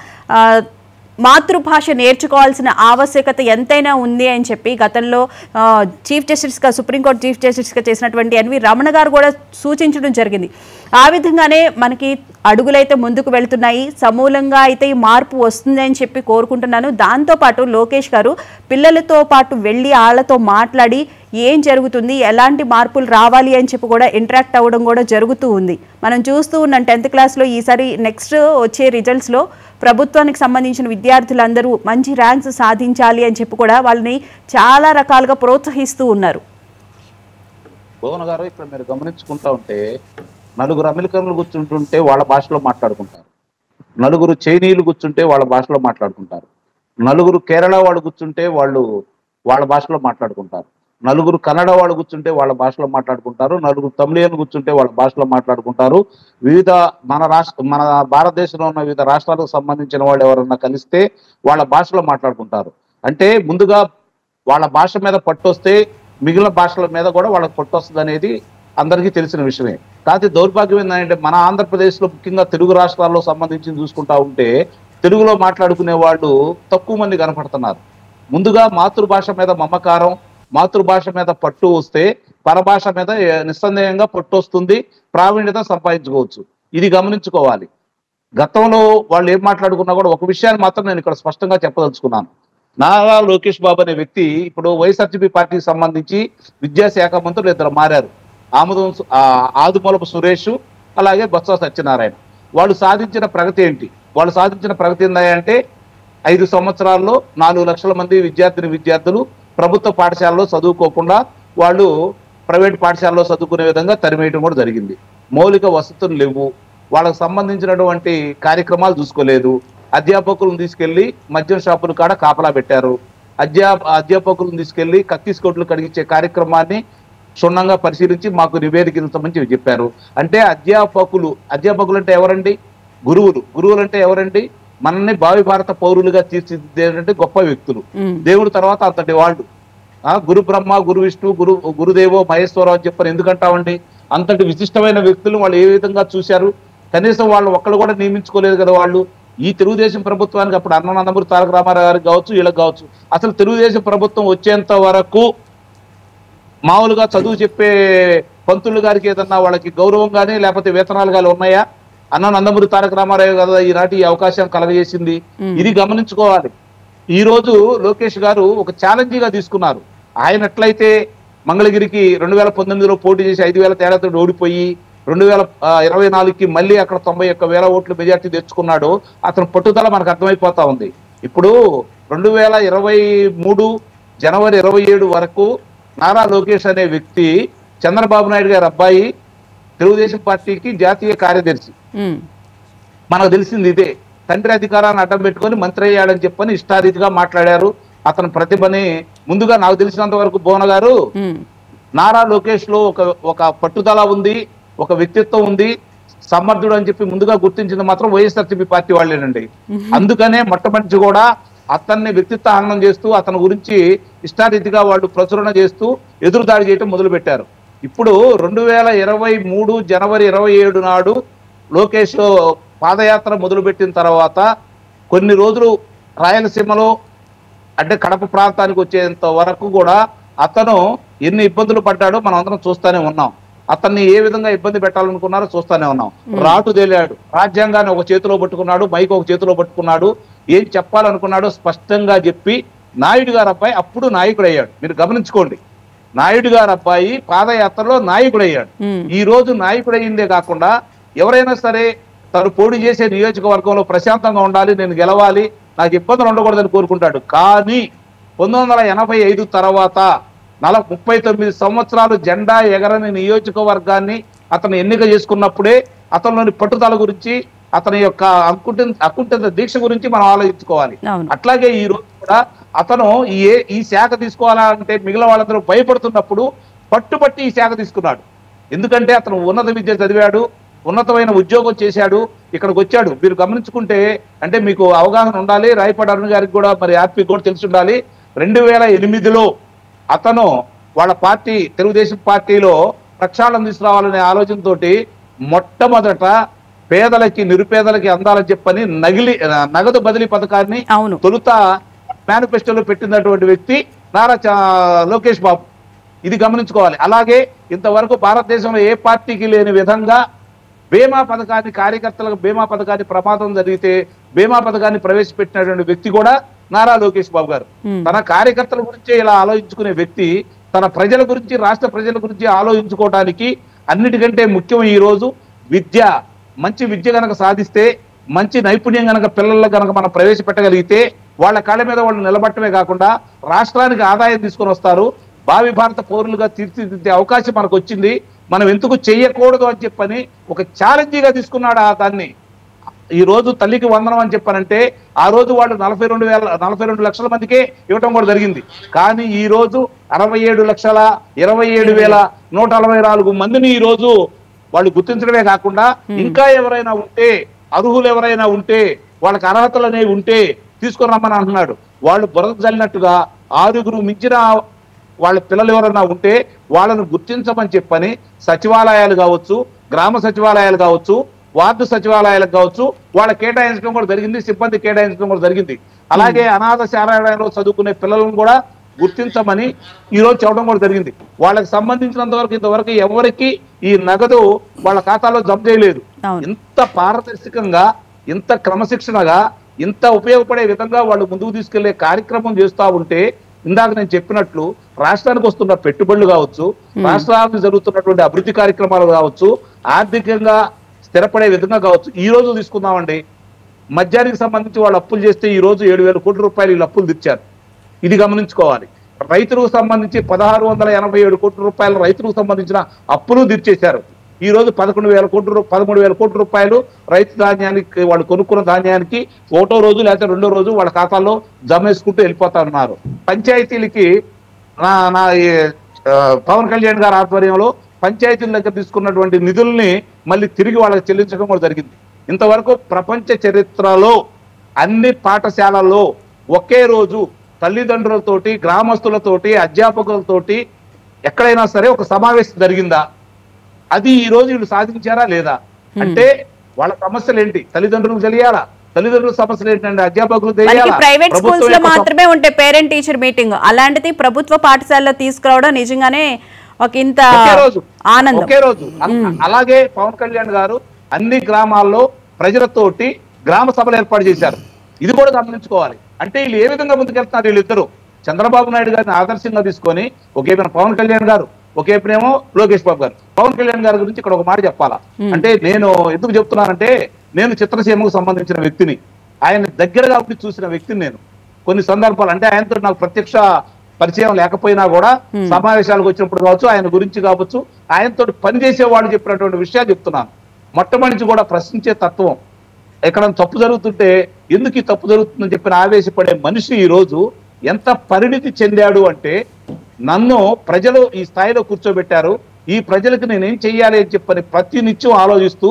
[SPEAKER 1] మాతృభాష నేర్చుకోవాల్సిన ఆవశ్యకత ఎంతైనా ఉంది అని చెప్పి గతంలో చీఫ్ జస్టిస్గా, సుప్రీంకోర్టు చీఫ్ జస్టిస్గా చేసినటువంటి ఎన్వి రమణ గారు కూడా సూచించడం జరిగింది. ఆ విధంగానే మనకి అడుగులైతే ముందుకు వెళ్తున్నాయి. సమూలంగా అయితే ఈ మార్పు వస్తుంది అని చెప్పి కోరుకుంటున్నాను. దాంతోపాటు లోకేష్ గారు పిల్లలతో పాటు వెళ్ళి వాళ్ళతో మాట్లాడి ఏం జరుగుతుంది, ఎలాంటి మార్పులు రావాలి అని చెప్పి కూడా ఇంటరాక్ట్ అవ్వడం కూడా జరుగుతూ ఉంది. మనం చూస్తూ ఉన్నాం 10th క్లాస్లో ఈసారి నెక్స్ట్ వచ్చే రిజల్ట్స్లో ప్రభుత్వానికి సంబంధించిన విద్యార్థులందరూ మంచి ర్యాంక్స్ సాధించాలి అని చెప్పి కూడా వాళ్ళని చాలా రకాలుగా ప్రోత్సహిస్తూ ఉన్నారు.
[SPEAKER 3] భువన గారు, ఇక్కడ మీరు గమనించుకుంటా ఉంటే 4 అమెరికన్లు కూర్చుంటుంటే వాళ్ళ భాషలో మాట్లాడుకుంటారు, 4 చైనీయులు కూర్చుంటే వాళ్ళ భాషలో మాట్లాడుకుంటారు, 4 కేరళ వాళ్ళు కూర్చుంటే వాళ్ళు వాళ్ళ భాషలో మాట్లాడుకుంటారు, 4 కన్నడ వాళ్ళు కూర్చుంటే వాళ్ళ భాషలో మాట్లాడుకుంటారు, 4 తమిళియన్లు కూర్చుంటే వాళ్ళ భాషలో మాట్లాడుకుంటారు. వివిధ మన భారతదేశంలో ఉన్న వివిధ రాష్ట్రాలకు సంబంధించిన వాళ్ళు ఎవరన్నా కలిస్తే వాళ్ళ భాషలో మాట్లాడుకుంటారు. అంటే ముందుగా వాళ్ళ భాష మీద పట్టొస్తే మిగిలిన భాషల మీద కూడా వాళ్ళకి పట్టొస్తుంది అనేది అందరికీ తెలిసిన విషయమే. కాకపోతే దౌర్భాగ్యం ఏంటంటే మన ఆంధ్రప్రదేశ్లో ముఖ్యంగా తెలుగు రాష్ట్రాల్లో సంబంధించి చూసుకుంటా ఉంటే తెలుగులో మాట్లాడుకునే వాళ్ళు తక్కువ మంది కనపడుతున్నారు. ముందుగా మాతృభాష మీద మమకారం, మాతృభాష మీద పట్టు వస్తే పరభాష మీద నిస్సందేహంగా పట్టు వస్తుంది, ప్రావీణ్యత సంపాదించుకోవచ్చు. ఇది గమనించుకోవాలి. గతంలో వాళ్ళు ఏం మాట్లాడుకున్నా కూడా ఒక విషయాన్ని మాత్రం నేను ఇక్కడ స్పష్టంగా చెప్పదలుచుకున్నాను. నారా లోకేష్ బాబు అనే వ్యక్తి ఇప్పుడు వైఎస్ఆర్సీపీ పార్టీకి సంబంధించి విద్యాశాఖ మంత్రులు 2 మారారు. ఆదుమూలపు సురేష్, అలాగే బొత్స సత్యనారాయణ. వాళ్ళు సాధించిన ప్రగతి ఏంటి? వాళ్ళు సాధించిన ప్రగతి ఏంటంటే 5 సంవత్సరాల్లో 4 లక్షల మంది విద్యార్థులు ప్రభుత్వ పాఠశాలలో చదువుకోకుండా వాళ్ళు ప్రైవేట్ పాఠశాలలో చదువుకునే విధంగా తరిమేయడం కూడా జరిగింది. మౌలిక వసతులు లేవు, వాళ్ళకు సంబంధించినటువంటి కార్యక్రమాలు చూసుకోలేదు. అధ్యాపకులను తీసుకెళ్లి మద్యం షాపుల కాడ కాపలా పెట్టారు. అధ్యాపకులను తీసుకెళ్లి కక్కిస్కోట్లు కడిగించే కార్యక్రమాన్ని క్షుణ్ణంగా పరిశీలించి మాకు నివేదికలు చెప్పారు. అంటే అధ్యాపకులు అంటే ఎవరండి? గురువులు అంటే ఎవరండి? మనల్ని భావి భారత పౌరులుగా తీర్చిదిద్దేటువంటి గొప్ప వ్యక్తులు. దేవుడి తర్వాత అంతటి వాళ్ళు. గురు బ్రహ్మ, గురు విష్ణు, గురుదేవో మహేశ్వరం అని చెప్పని ఎందుకంటామండి? అంతటి విశిష్టమైన వ్యక్తులు వాళ్ళు ఏ విధంగా చూశారు? కనీసం వాళ్ళు ఒక్కళ్ళు కూడా నియమించుకోలేదు కదా వాళ్ళు. ఈ తెలుగుదేశం ప్రభుత్వానికి అప్పుడు అన్న నందమూరి తారక రామారావు గారికి కావచ్చు, వీళ్ళకి కావచ్చు, అసలు తెలుగుదేశం ప్రభుత్వం వచ్చేంత వరకు మామూలుగా చదువు చెప్పే పంతులు గారికి ఏదన్నా వాళ్ళకి గౌరవం కానీ లేకపోతే వేతనాలు కానీ ఉన్నాయా? అన్న నందమూరి తారక రామారావు కదా ఈనాటి ఈ అవకాశం కలగజేసింది. ఇది గమనించుకోవాలి. ఈ రోజు లోకేష్ గారు ఒక ఛాలెంజ్గా తీసుకున్నారు. ఆయన ఎట్లయితే మంగళగిరికి 2019లో పోటీ చేసి 5,000 తేడాతో ఓడిపోయి 2024కి మళ్ళీ అక్కడ 91,000 ఓట్లు మెజార్టీ తెచ్చుకున్నాడు. అతను పట్టుదల మనకు అర్థమైపోతా ఉంది. ఇప్పుడు 2023 జనవరి 27 వరకు నారా లోకేష్ అనే వ్యక్తి చంద్రబాబు నాయుడు గారి అబ్బాయి, తెలుగుదేశం పార్టీకి జాతీయ కార్యదర్శి. మనకు తెలిసింది ఇదే. తండ్రి అధికారాన్ని అడ్డం పెట్టుకొని మంత్రి అయ్యాడని చెప్పని ఇష్టారీతిగా మాట్లాడారు. అతని ప్రతిభని ముందుగా నాకు తెలిసినంత వరకు భువన గారు, నారా లోకేష్ లో ఒక పట్టుదల ఉంది, ఒక వ్యక్తిత్వం ఉంది, సమర్థుడు అని చెప్పి ముందుగా గుర్తించింది మాత్రం వైఎస్ఆర్సీపీ పార్టీ వాళ్ళేనండి. అందుకనే మొట్టమొదటి కూడా అతన్ని వ్యక్తిత్వ హననం చేస్తూ అతని గురించి ఇష్టారీతిగా వాళ్ళు ప్రచురణ చేస్తూ ఎదురుదాడి చేయటం మొదలు పెట్టారు. ఇప్పుడు 2023 జనవరి 27 నాడు లోకేష్ పాదయాత్ర మొదలుపెట్టిన తర్వాత కొన్ని రోజులు రాయలసీమలో అంటే కడప ప్రాంతానికి వచ్చేంత వరకు కూడా అతను ఎన్ని ఇబ్బందులు పడ్డాడో మనం అందరం చూస్తూనే ఉన్నాం. అతన్ని ఏ విధంగా ఇబ్బంది పెట్టాలనుకున్నారో చూస్తూనే ఉన్నాం. రాటు తేలాడు, రాజ్యాంగాన్ని ఒక చేతిలో పట్టుకున్నాడు, మైక్ ఒక చేతిలో పట్టుకున్నాడు, ఏం చెప్పాలనుకున్నాడో స్పష్టంగా చెప్పి నాయుడు గారు అబ్బాయి అప్పుడు నాయకుడు అయ్యాడు. మీరు గమనించుకోండి, నాయుడు గారు అబ్బాయి పాదయాత్రలో నాయకుడు అయ్యాడు. ఈ రోజు నాయకుడు అయ్యిందే కాకుండా ఎవరైనా సరే తను పోటీ చేసే నియోజకవర్గంలో ప్రశాంతంగా ఉండాలి, నేను గెలవాలి, నాకు ఇబ్బందులు ఉండకూడదని కోరుకుంటాడు. కానీ 1985 తర్వాత 39 సంవత్సరాలు జెండా ఎగరని నియోజకవర్గాన్ని అతను ఎన్నిక చేసుకున్నప్పుడే అతనిలోని పట్టుదల గురించి, అతని యొక్క అకుంఠిత దీక్ష గురించి మనం ఆలోచించుకోవాలి. అట్లాగే ఈ రోజు కూడా అతను ఈ శాఖ తీసుకోవాలంటే మిగిలిన వాళ్ళందరూ భయపడుతున్నప్పుడు పట్టుబట్టి ఈ శాఖ తీసుకున్నాడు. ఎందుకంటే అతను ఉన్నత విద్య చదివాడు, ఉన్నతమైన ఉద్యోగం చేశాడు, ఇక్కడికి వచ్చాడు. మీరు గమనించుకుంటే అంటే మీకు అవగాహన ఉండాలి, రాయపాటి అరుణ్ గారికి కూడా మరి హ్యాపీ కూడా తెలిసి ఉండాలి. 2008లో అతను వాళ్ళ పార్టీ తెలుగుదేశం పార్టీలో ప్రక్షాళన తీసుకురావాలనే ఆలోచనతోటి మొట్టమొదట పేదలకి నిరుపేదలకి అందాలని చెప్పని నగదు బదిలీ పథకాన్ని తొలుత మేనిఫెస్టోలో పెట్టినటువంటి వ్యక్తి నారా లోకేష్ బాబు. ఇది గమనించుకోవాలి. అలాగే ఇంతవరకు భారతదేశంలో ఏ పార్టీకి లేని విధంగా బీమా పథకాన్ని, కార్యకర్తలకు బీమా పథకాన్ని ప్రమాదం జరిగితే బీమా పథకాన్ని ప్రవేశపెట్టినటువంటి వ్యక్తి కూడా నారా లోకేష్ బాబు గారు. తన కార్యకర్తల గురించే ఇలా ఆలోచించుకునే వ్యక్తి తన ప్రజల గురించి, రాష్ట్ర ప్రజల గురించి ఆలోచించుకోవడానికి అన్నిటికంటే ముఖ్యం ఈ రోజు విద్య. మంచి విద్య కనుక సాధిస్తే, మంచి నైపుణ్యం కనుక పిల్లలకు కనుక మనం ప్రవేశపెట్టగలిగితే వాళ్ళ కాళ్ళ మీద వాళ్ళు నిలబట్టమే కాకుండా రాష్ట్రానికి ఆదాయం తీసుకొని వస్తారు. భావి భారత పౌరులుగా తీర్చిదిద్దే అవకాశం మనకు వచ్చింది. మనం ఎందుకు చెయ్యకూడదు అని చెప్పని ఒక ఛాలెంజ్గా తీసుకున్నాడు దాన్ని. ఈ రోజు తల్లికి వందనం అని చెప్పానంటే ఆ రోజు వాళ్ళు 42 లక్షల మందికే ఇవ్వటం కూడా జరిగింది. కానీ ఈ రోజు 67,27,144 మందిని ఈ రోజు వాళ్ళు గుర్తించడమే కాకుండా ఇంకా ఎవరైనా ఉంటే, అర్హులు ఎవరైనా ఉంటే, వాళ్ళకి అర్హతలు అనేవి ఉంటే తీసుకొని రమ్మని అంటున్నాడు. వాళ్ళు బురద జల్లినట్టుగా 6గురు మించిన వాళ్ళ పిల్లలు ఎవరైనా ఉంటే వాళ్ళను గుర్తించమని చెప్పని సచివాలయాలు కావచ్చు, గ్రామ సచివాలయాలు కావచ్చు, వార్డు సచివాలయాలకు కావచ్చు వాళ్ళ కేటాయించడం కూడా జరిగింది, సిబ్బంది కేటాయించడం కూడా జరిగింది. అలాగే అనాథ శాలయాలయంలో చదువుకునే పిల్లలను కూడా గుర్తించమని ఈ రోజు చెప్పడం కూడా జరిగింది. వాళ్ళకి సంబంధించినంత వరకు ఇంతవరకు ఎవరికి ఈ నగదు వాళ్ళ ఖాతాలో జమ చేయలేదు. ఇంత పారదర్శకంగా, ఇంత క్రమశిక్షణగా, ఇంత ఉపయోగపడే విధంగా వాళ్ళు ముందుకు తీసుకెళ్లే కార్యక్రమం చేస్తూ ఉంటే ఇందాక నేను చెప్పినట్లు రాష్ట్రానికి వస్తున్న పెట్టుబడులు కావచ్చు, రాష్ట్రానికి జరుగుతున్నటువంటి అభివృద్ధి కార్యక్రమాలు కావచ్చు, ఆర్థికంగా స్థిరపడే విధంగా కావచ్చు. ఈ రోజు తీసుకుందామండి, మద్యానికి సంబంధించి వాళ్ళు అప్పులు చేస్తే ఈ రోజు 7,000 కోట్ల రూపాయలు వీళ్ళు అప్పులు తెచ్చారు. ఇది గమనించుకోవాలి. రైతులకు సంబంధించి 1,687 కోట్ల రూపాయలు రైతులకు సంబంధించిన అప్పులు తీర్చేశారు. ఈ రోజు 13,000 కోట్ల రూపాయలు రైతు ధాన్యానికి, వాళ్ళు కొనుక్కున్న ధాన్యానికి ఒకటో రోజు లేకపోతే రెండో రోజు వాళ్ళ ఖాతాల్లో జమ వేసుకుంటూ వెళ్ళిపోతా ఉన్నారు. పంచాయతీలకి పవన్ కళ్యాణ్ గారి ఆధ్వర్యంలో పంచాయతీల దగ్గర తీసుకున్నటువంటి నిధుల్ని మళ్ళీ తిరిగి వాళ్ళకి చెల్లించడం కూడా జరిగింది. ఇంతవరకు ప్రపంచ చరిత్రలో అన్ని పాఠశాలల్లో ఒకే రోజు తల్లిదండ్రులతోటి, గ్రామస్తులతోటి, అధ్యాపకులతోటి ఎక్కడైనా సరే ఒక సమావేశం జరిగిందా? అది ఈ రోజు వీళ్ళు సాధించారా లేదా? అంటే వాళ్ళ సమస్యలు ఏంటి తల్లిదండ్రులకు తెలియాలా? తల్లిదండ్రుల సమస్యలు ఏంటంటే అధ్యాపకులు తెలియాలా?
[SPEAKER 1] ప్రైవేట్ స్కూల్స్ లో మాత్రమే ఉంటాయి పేరెంట్ టీచర్ మీటింగ్, అలాంటిది ప్రభుత్వ పాఠశాలలో తీసుకురావడం నిజంగానే ఒక ఇంత ఆనందం.
[SPEAKER 3] ఒకే రోజు. అలాగే పవన్ కళ్యాణ్ గారు అన్ని గ్రామాల్లో ప్రజలతోటి గ్రామ సభలు ఏర్పాటు చేశారు. ఇది కూడా గమనించుకోవాలి. అంటే వీళ్ళు ఏ విధంగా ముందుకెళ్తున్నారు వీళ్ళిద్దరు? చంద్రబాబు నాయుడు గారిని ఆదర్శంగా తీసుకొని ఒకేపైన పవన్ కళ్యాణ్ గారు, ఒకేపనేమో లోకేష్ బాబు గారు. పవన్ కళ్యాణ్ గారి గురించి ఇక్కడ ఒక మాట చెప్పాలా అంటే, నేను ఎందుకు చెప్తున్నానంటే, నేను చిత్రసీమకు సంబంధించిన వ్యక్తిని, ఆయన దగ్గరగా ఉండి చూసిన వ్యక్తిని నేను. కొన్ని సందర్భాలు అంటే ఆయనతో నాకు ప్రత్యక్ష పరిచయం లేకపోయినా కూడా సమావేశాలకు వచ్చినప్పుడు కావచ్చు, ఆయన గురించి కావచ్చు, ఆయనతో పనిచేసే వాళ్ళు చెప్పినటువంటి విషయాలు చెప్తున్నాను. మొట్టమొదటి కూడా ప్రశ్నించే తత్వం. ఎక్కడ తప్పు జరుగుతుంటే ఎందుకు ఈ తప్పు జరుగుతుందని చెప్పిన ఆవేశపడే మనిషి ఈ రోజు ఎంత పరిణితి చెందాడు అంటే, నన్ను ప్రజలు ఈ స్థాయిలో కూర్చోబెట్టారు, ఈ ప్రజలకు నేనేం చెయ్యాలి అని చెప్పని ప్రతి నిత్యం ఆలోచిస్తూ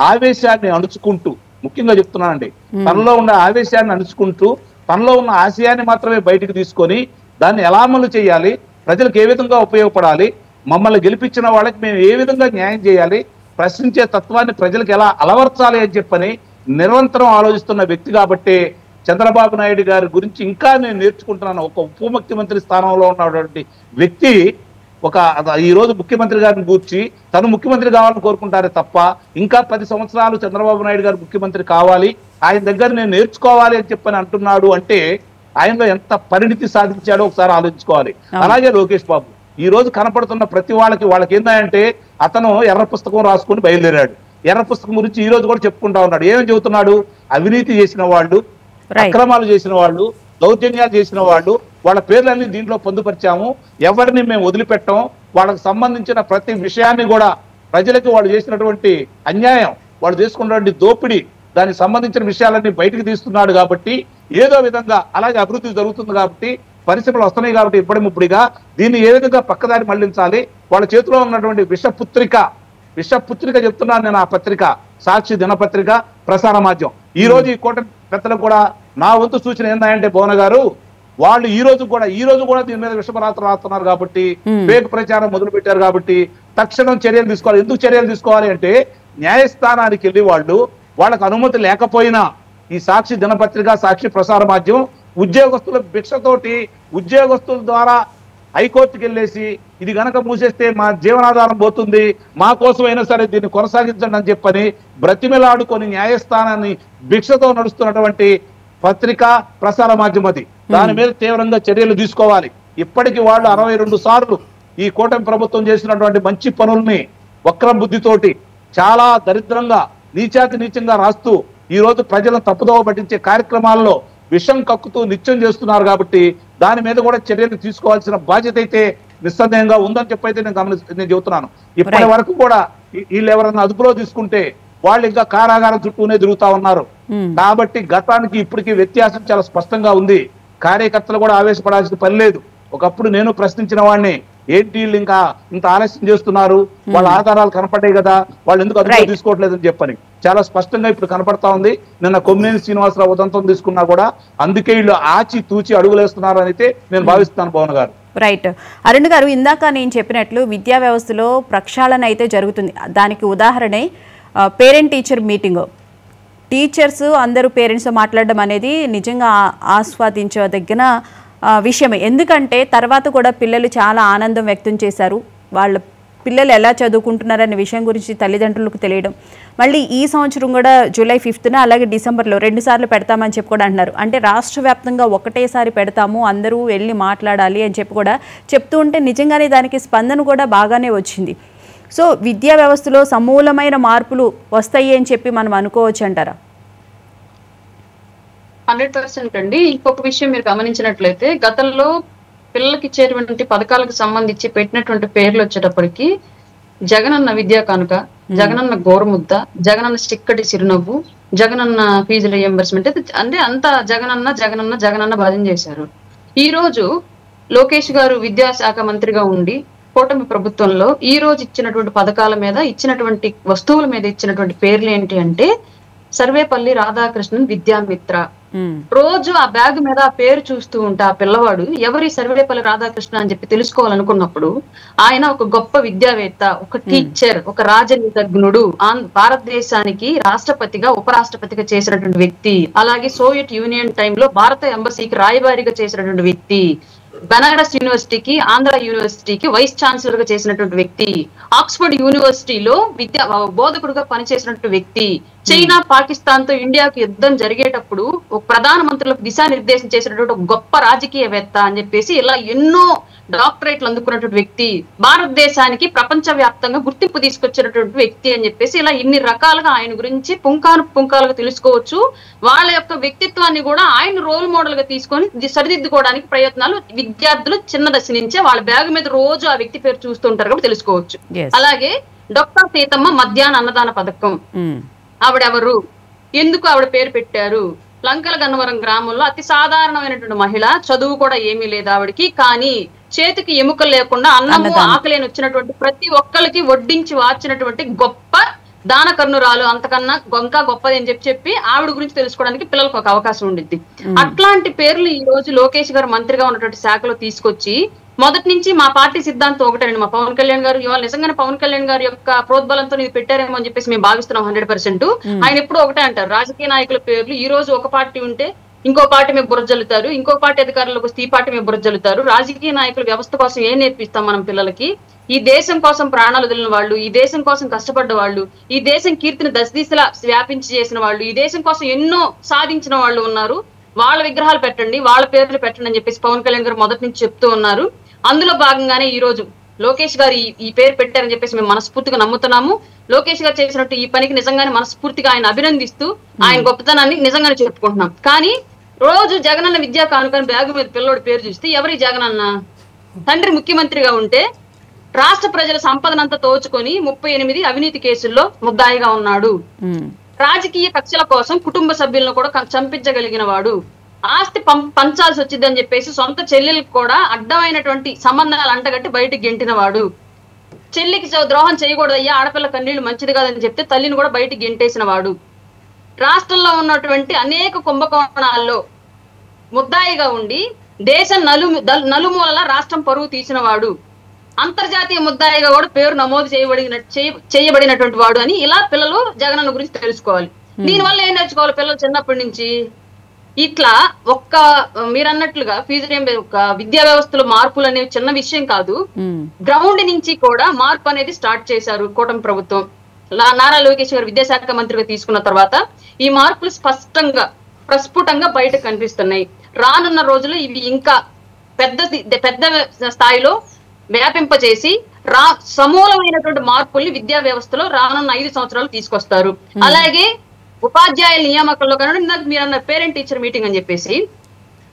[SPEAKER 3] ఆవేశాన్ని అణుచుకుంటూ, ముఖ్యంగా చెప్తున్నానండి, తనలో ఉన్న ఆవేశాన్ని అణుచుకుంటూ తనలో ఉన్న ఆశయాన్ని మాత్రమే బయటికి తీసుకొని దాన్ని ఎలా అమలు చేయాలి, ప్రజలకు ఏ విధంగా ఉపయోగపడాలి, మమ్మల్ని గెలిపించిన వాళ్ళకి మేము ఏ విధంగా న్యాయం చేయాలి, ప్రశ్నించే తత్వాన్ని ప్రజలకు ఎలా అలవర్చాలి అని చెప్పని నిరంతరం ఆలోచిస్తున్న వ్యక్తి కాబట్టి చంద్రబాబు నాయుడు గారి గురించి ఇంకా నేను నేర్చుకుంటున్నాను. ఒక ఉప ముఖ్యమంత్రి స్థానంలో ఉన్నటువంటి వ్యక్తి ఈ రోజు ముఖ్యమంత్రి గారిని కూర్చి తను ముఖ్యమంత్రి కావాలని కోరుకుంటారే తప్ప, ఇంకా 10 సంవత్సరాలు చంద్రబాబు నాయుడు గారు ముఖ్యమంత్రి కావాలి, ఆయన దగ్గర నేను నేర్చుకోవాలి అని చెప్పని అంటున్నాడు అంటే ఆయనలో ఎంత పరిణితి సాధించాడో ఒకసారి ఆలోచించుకోవాలి. అలాగే లోకేష్ బాబు ఈ రోజు కనపడుతున్న ప్రతి వాళ్ళకి ఏంటంటే, అతను ఎర్ర పుస్తకం రాసుకుని బయలుదేరాడు. ఎర్ర పుస్తకం గురించి ఈ రోజు కూడా చెప్పుకుంటా ఉన్నాడు. ఏమేమి చెబుతున్నాడు? అవినీతి చేసిన వాళ్ళు, అక్రమాలు చేసిన వాళ్ళు, దౌర్జన్యాలు చేసిన వాళ్ళు, వాళ్ళ పేర్లన్నీ దీంట్లో పొందుపరిచాము, ఎవరిని మేము వదిలిపెట్టాం, వాళ్ళకి సంబంధించిన ప్రతి విషయాన్ని కూడా ప్రజలకు వాళ్ళు చేసినటువంటి అన్యాయం, వాళ్ళు చేసుకున్నటువంటి దోపిడీ, దానికి సంబంధించిన విషయాలన్నీ బయటకు తీస్తున్నాడు. కాబట్టి ఏదో విధంగా అలాగే అభివృద్ధి జరుగుతుంది కాబట్టి, పరిశ్రమలు వస్తున్నాయి కాబట్టి ఇప్పటిముప్పుడిగా దీన్ని ఏ విధంగా పక్కదారి మళ్లించాలి, వాళ్ళ చేతిలో ఉన్నటువంటి విషపుత్రిక చెప్తున్నాను నేను. ఆ పత్రిక సాక్షి దినపత్రిక, ప్రసార మాధ్యమం. ఈ రోజు ఈ కూటమి పెద్దలకు కూడా నా వంతు సూచన ఏంటంటే, భువన గారు వాళ్ళు ఈ రోజు కూడా దీని మీద విషపరాత్రం రాస్తున్నారు కాబట్టి, ఫేక్ ప్రచారం మొదలు పెట్టారు కాబట్టి తక్షణం చర్యలు తీసుకోవాలి. ఎందుకు చర్యలు తీసుకోవాలి అంటే, న్యాయస్థానానికి వెళ్ళి వాళ్ళకు అనుమతి లేకపోయినా ఈ సాక్షి దినపత్రిక, సాక్షి ప్రసార మాధ్యమం ఉద్యోగస్తుల భిక్షతోటి ఉద్యోగస్తుల ద్వారా హైకోర్టుకి వెళ్ళేసి ఇది గనక మూసేస్తే మా జీవనాధారం పోతుంది, మా కోసమైనా సరే దీన్ని కొనసాగించండి అని చెప్పని బ్రతిమిలాడుకొని న్యాయస్థానాన్ని భిక్షతో నడుస్తున్నటువంటి పత్రిక, ప్రసార మాధ్యమం అది. దాని మీద తీవ్రంగా చర్యలు తీసుకోవాలి. ఇప్పటికి వాళ్ళు 62 సార్లు ఈ కూటమి ప్రభుత్వం చేసినటువంటి మంచి పనుల్ని వక్ర బుద్ధితోటి చాలా దరిద్రంగా నీచంగా రాస్తూ ఈ రోజు ప్రజలను తప్పుదోవ పట్టించే కార్యక్రమాల్లో విషం కక్కుతూ నిత్యం చేస్తున్నారు. కాబట్టి దాని మీద కూడా చర్యలు తీసుకోవాల్సిన బాధ్యత అయితే నిస్సందేహంగా ఉందని చెప్పైతే నేను చెబుతున్నాను. ఇప్పటి వరకు కూడా వీళ్ళు ఎవరన్నా అదుపులో తీసుకుంటే వాళ్ళు ఇంకా కారాగారం చుట్టూనే తిరుగుతా ఉన్నారు. కాబట్టి గతానికి ఇప్పటికీ వ్యత్యాసం చాలా స్పష్టంగా ఉంది. కార్యకర్తలు కూడా ఆవేశపడాల్సిన పని లేదు. ఒకప్పుడు నేను ప్రశ్నించిన వాడిని, ఏంటి వీళ్ళు ఇంకా ఇంత ఆలస్యం చేస్తున్నారు, వాళ్ళ ఆధారాలు కనపడ్డాయి కదా, వాళ్ళు ఎందుకు అదుపులో తీసుకోవట్లేదని చెప్పని చాలా స్పష్టంగా ఇప్పుడు కనపడతా ఉంది. నిన్న కొమ్మినేని శ్రీనివాసరావు ఉదంతం తీసుకున్నా కూడా అందుకే వీళ్ళు ఆచి తూచి అడుగులేస్తున్నారు అని అయితే నేను భావిస్తున్నాను. భవన్ గారు
[SPEAKER 1] రైట్. అరుణ్ గారు, ఇందాక నేను చెప్పినట్లు విద్యా వ్యవస్థలో ప్రక్షాళన అయితే జరుగుతుంది. దానికి ఉదాహరణే పేరెంట్ టీచర్ మీటింగ్. టీచర్స్ అందరూ పేరెంట్స్తో మాట్లాడడం అనేది నిజంగా ఆస్వాదించదగిన విషయమే. ఎందుకంటే తర్వాత కూడా పిల్లలు చాలా ఆనందం వ్యక్తం చేశారు. వాళ్ళ పిల్లలు ఎలా చదువుకుంటున్నారనే విషయం గురించి తల్లిదండ్రులకు తెలియడం. మళ్ళీ ఈ సంవత్సరం కూడా జూలై 5న అలాగే డిసెంబర్లో 2 సార్లు పెడతామని చెప్పి కూడా అంటున్నారు. అంటే రాష్ట్ర వ్యాప్తంగా ఒకటేసారి పెడతాము, అందరూ వెళ్ళి మాట్లాడాలి అని చెప్పి కూడా చెప్తూ ఉంటే నిజంగానే దానికి స్పందన కూడా బాగానే వచ్చింది. సో విద్యా వ్యవస్థలో సమూలమైన మార్పులు వస్తాయి అని చెప్పి మనం అనుకోవచ్చు అంటారా?
[SPEAKER 4] 100% అండి. ఇంకొక విషయం మీరు గమనించినట్లయితే, గతంలో పిల్లలకి ఇచ్చేటువంటి పథకాలకు సంబంధించి పెట్టినటువంటి పేర్లు వచ్చేటప్పటికి జగనన్న విద్యా కానుక, జగనన్న గోరుముద్ద, జగనన్న చిక్కటి చిరునవ్వు, జగనన్న ఫీజు రియంబర్స్మెంట్, అంటే అంతా జగనన్న భజన చేశారు. ఈ రోజు లోకేష్ గారు విద్యాశాఖ మంత్రిగా ఉండి కూటమి ప్రభుత్వంలో ఈ రోజు ఇచ్చినటువంటి పథకాల మీద, ఇచ్చినటువంటి వస్తువుల మీద ఇచ్చినటువంటి పేర్లు ఏంటి అంటే, సర్వేపల్లి రాధాకృష్ణన్ విద్యామిత్ర, రోజు ఆ బ్యాగ్ మీద ఆ పేరు చూస్తూ ఉంటే ఆ పిల్లవాడు ఎవరి సర్వేపల్లి రాధాకృష్ణ అని చెప్పి తెలుసుకోవాలనుకున్నప్పుడు ఆయన ఒక గొప్ప విద్యావేత్త, ఒక టీచర్, ఒక రాజనీతజ్ఞుడు, భారతదేశానికి రాష్ట్రపతిగా ఉపరాష్ట్రపతిగా చేసినటువంటి వ్యక్తి, అలాగే సోవియట్ యూనియన్ టైంలో భారత ఎంబసీకి రాయబారిగా చేసినటువంటి వ్యక్తి, బనారస్ యూనివర్సిటీకి ఆంధ్ర యూనివర్సిటీకి వైస్ ఛాన్సలర్ గా చేసినటువంటి వ్యక్తి, ఆక్స్ఫర్డ్ యూనివర్సిటీలో బోధకుడుగా పనిచేసినటువంటి వ్యక్తి, చైనా పాకిస్తాన్ తో ఇండియాకు యుద్ధం జరిగేటప్పుడు ఒక ప్రధానమంత్రులకు దిశానిర్దేశం చేసినటువంటి ఒక గొప్ప రాజకీయవేత్త అని చెప్పేసి ఇలా ఎన్నో డాక్టరేట్లు అందుకున్నటువంటి వ్యక్తి, భారతదేశానికి ప్రపంచ వ్యాప్తంగా గుర్తింపు తీసుకొచ్చినటువంటి వ్యక్తి అని చెప్పేసి ఇలా ఇన్ని రకాలుగా ఆయన గురించి పుంకాలుగా తెలుసుకోవచ్చు. వాళ్ళ యొక్క వ్యక్తిత్వాన్ని కూడా ఆయన రోల్ మోడల్ గా తీసుకొని సరిదిద్దుకోవడానికి ప్రయత్నాలు విద్యార్థులు చిన్న దశ నుంచే వాళ్ళ బ్యాగ్ మీద రోజు ఆ వ్యక్తి పేరు చూస్తుంటారు కాబట్టి తెలుసుకోవచ్చు. అలాగే డాక్టర్ సీతమ్మ మధ్యాహ్న అన్నదాన పథకం, ఆవిడెవరు, ఎందుకు ఆవిడ పేరు పెట్టారు? లంకల గన్నవరం గ్రామంలో అతి సాధారణమైనటువంటి మహిళ, చదువు కూడా ఏమీ లేదు ఆవిడకి, కానీ చేతికి ఎముకలు లేకుండా అన్నము ఆకలేని వచ్చినటువంటి ప్రతి ఒక్కరికి వడ్డించి వార్చినటువంటి గొప్ప దానకర్ణురాలు, అంతకన్నా ఇంకా గొప్పది అని చెప్పి ఆవిడ గురించి తెలుసుకోవడానికి పిల్లలకు ఒక అవకాశం ఉండిద్ది. అట్లాంటి పేర్లు ఈ రోజు లోకేష్ గారు మంత్రిగా ఉన్నటువంటి శాఖలో తీసుకొచ్చి మొదటి నుంచి మా పార్టీ సిద్ధాంతం ఒకటేనండి, మా పవన్ కళ్యాణ్ గారు ఇవాళ నిజంగానే పవన్ కళ్యాణ్ గారి యొక్క ప్రోద్బలంతో ఇది పెట్టారేమో అని చెప్పేసి మేము భావిస్తున్నాం 100%. ఆయన ఎప్పుడు ఒకటే అంటారు, రాజకీయ నాయకుల పేర్లు ఈ రోజు ఒక పార్టీ ఉంటే ఇంకో పార్టీ మీద బురజల్లుతారు, ఇంకో పార్టీ అధికారులకు వస్తే ఈ పార్టీ మీద బురజల్లుతారు. రాజకీయ నాయకుల వ్యవస్థ కోసం ఏం నేర్పిస్తాం మనం పిల్లలకి? ఈ దేశం కోసం ప్రాణాలు వదిలిన వాళ్ళు, ఈ దేశం కోసం కష్టపడ్డ వాళ్ళు, ఈ దేశం కీర్తిని దశదిశలా వ్యాపించి చేసిన వాళ్ళు, ఈ దేశం కోసం ఎన్నో సాధించిన వాళ్ళు ఉన్నారు, వాళ్ళ విగ్రహాలు పెట్టండి, వాళ్ళ పేర్లు పెట్టండి అని చెప్పేసి పవన్ కళ్యాణ్ గారు మొదటి నుంచి చెప్తూ ఉన్నారు. అందులో భాగంగానే ఈ రోజు లోకేష్ గారు ఈ పేరు పెట్టారని చెప్పేసి మేము మనస్ఫూర్తిగా నమ్ముతున్నాము. లోకేష్ గారు చేసినట్టు ఈ పనికి నిజంగానే మనస్ఫూర్తిగా ఆయన అభినందిస్తూ ఆయన గొప్పతనాన్ని నిజంగానే చెప్పుకుంటున్నాం. కానీ రోజు జగనన్న విద్యా కానుకని బ్యాగు మీద పిల్లోడి పేరు చూస్తే ఎవరి జగనన్న? తండ్రి ముఖ్యమంత్రిగా ఉంటే రాష్ట్ర ప్రజల సంపదనంతా తోచుకొని 38 అవినీతి కేసుల్లో ముద్దాయిగా ఉన్నాడు. రాజకీయ కక్షల కోసం కుటుంబ సభ్యులను కూడా చంపించగలిగిన వాడు. ఆస్తి పంచాల్సి వచ్చిందని చెప్పేసి సొంత చెల్లెలకు కూడా అడ్డమైనటువంటి సంబంధాలు అంటగట్టి బయటికి గెంటిన వాడు. చెల్లికి ద్రోహం చేయకూడదయ్యా, ఆడపిల్ల కన్నీళ్లు మంచిది కాదని చెప్తే తల్లిని కూడా బయటికి గెంటేసిన వాడు. రాష్ట్రంలో ఉన్నటువంటి అనేక కుంభకోణాల్లో ముద్దాయిగా ఉండి దేశం నలుమూలల రాష్ట్రం పరువు తీసిన వాడు. అంతర్జాతీయ ముద్దాయిగా కూడా పేరు నమోదు చేయబడినటువంటి వాడు అని ఇలా పిల్లలు జగనన్న గురించి తెలుసుకోవాలి. దీనివల్ల ఏం నేర్చుకోవాలి పిల్లలు చిన్నప్పటి నుంచి? ఇట్లా మీరన్నట్లుగా ఫీజు విద్యా వ్యవస్థలో మార్పులు అనేవి చిన్న విషయం కాదు. గ్రౌండ్ నుంచి కూడా మార్పు అనేది స్టార్ట్ చేశారు కూటమి ప్రభుత్వం. నారా లోకేష్ గారు విద్యాశాఖ మంత్రిగా తీసుకున్న తర్వాత ఈ మార్పులు ప్రస్ఫుటంగా బయట కనిపిస్తున్నాయి. రానున్న రోజులు ఇవి ఇంకా పెద్ద స్థాయిలో వ్యాపింపచేసి సమూలమైనటువంటి మార్పుల్ని విద్యా వ్యవస్థలో రానున్న 5 సంవత్సరాలు తీసుకొస్తారు. అలాగే ఉపాధ్యాయుల నియామకంలో కన్నా ఇందాక మీరు అన్న పేరెంట్ టీచర్ మీటింగ్ అని చెప్పేసి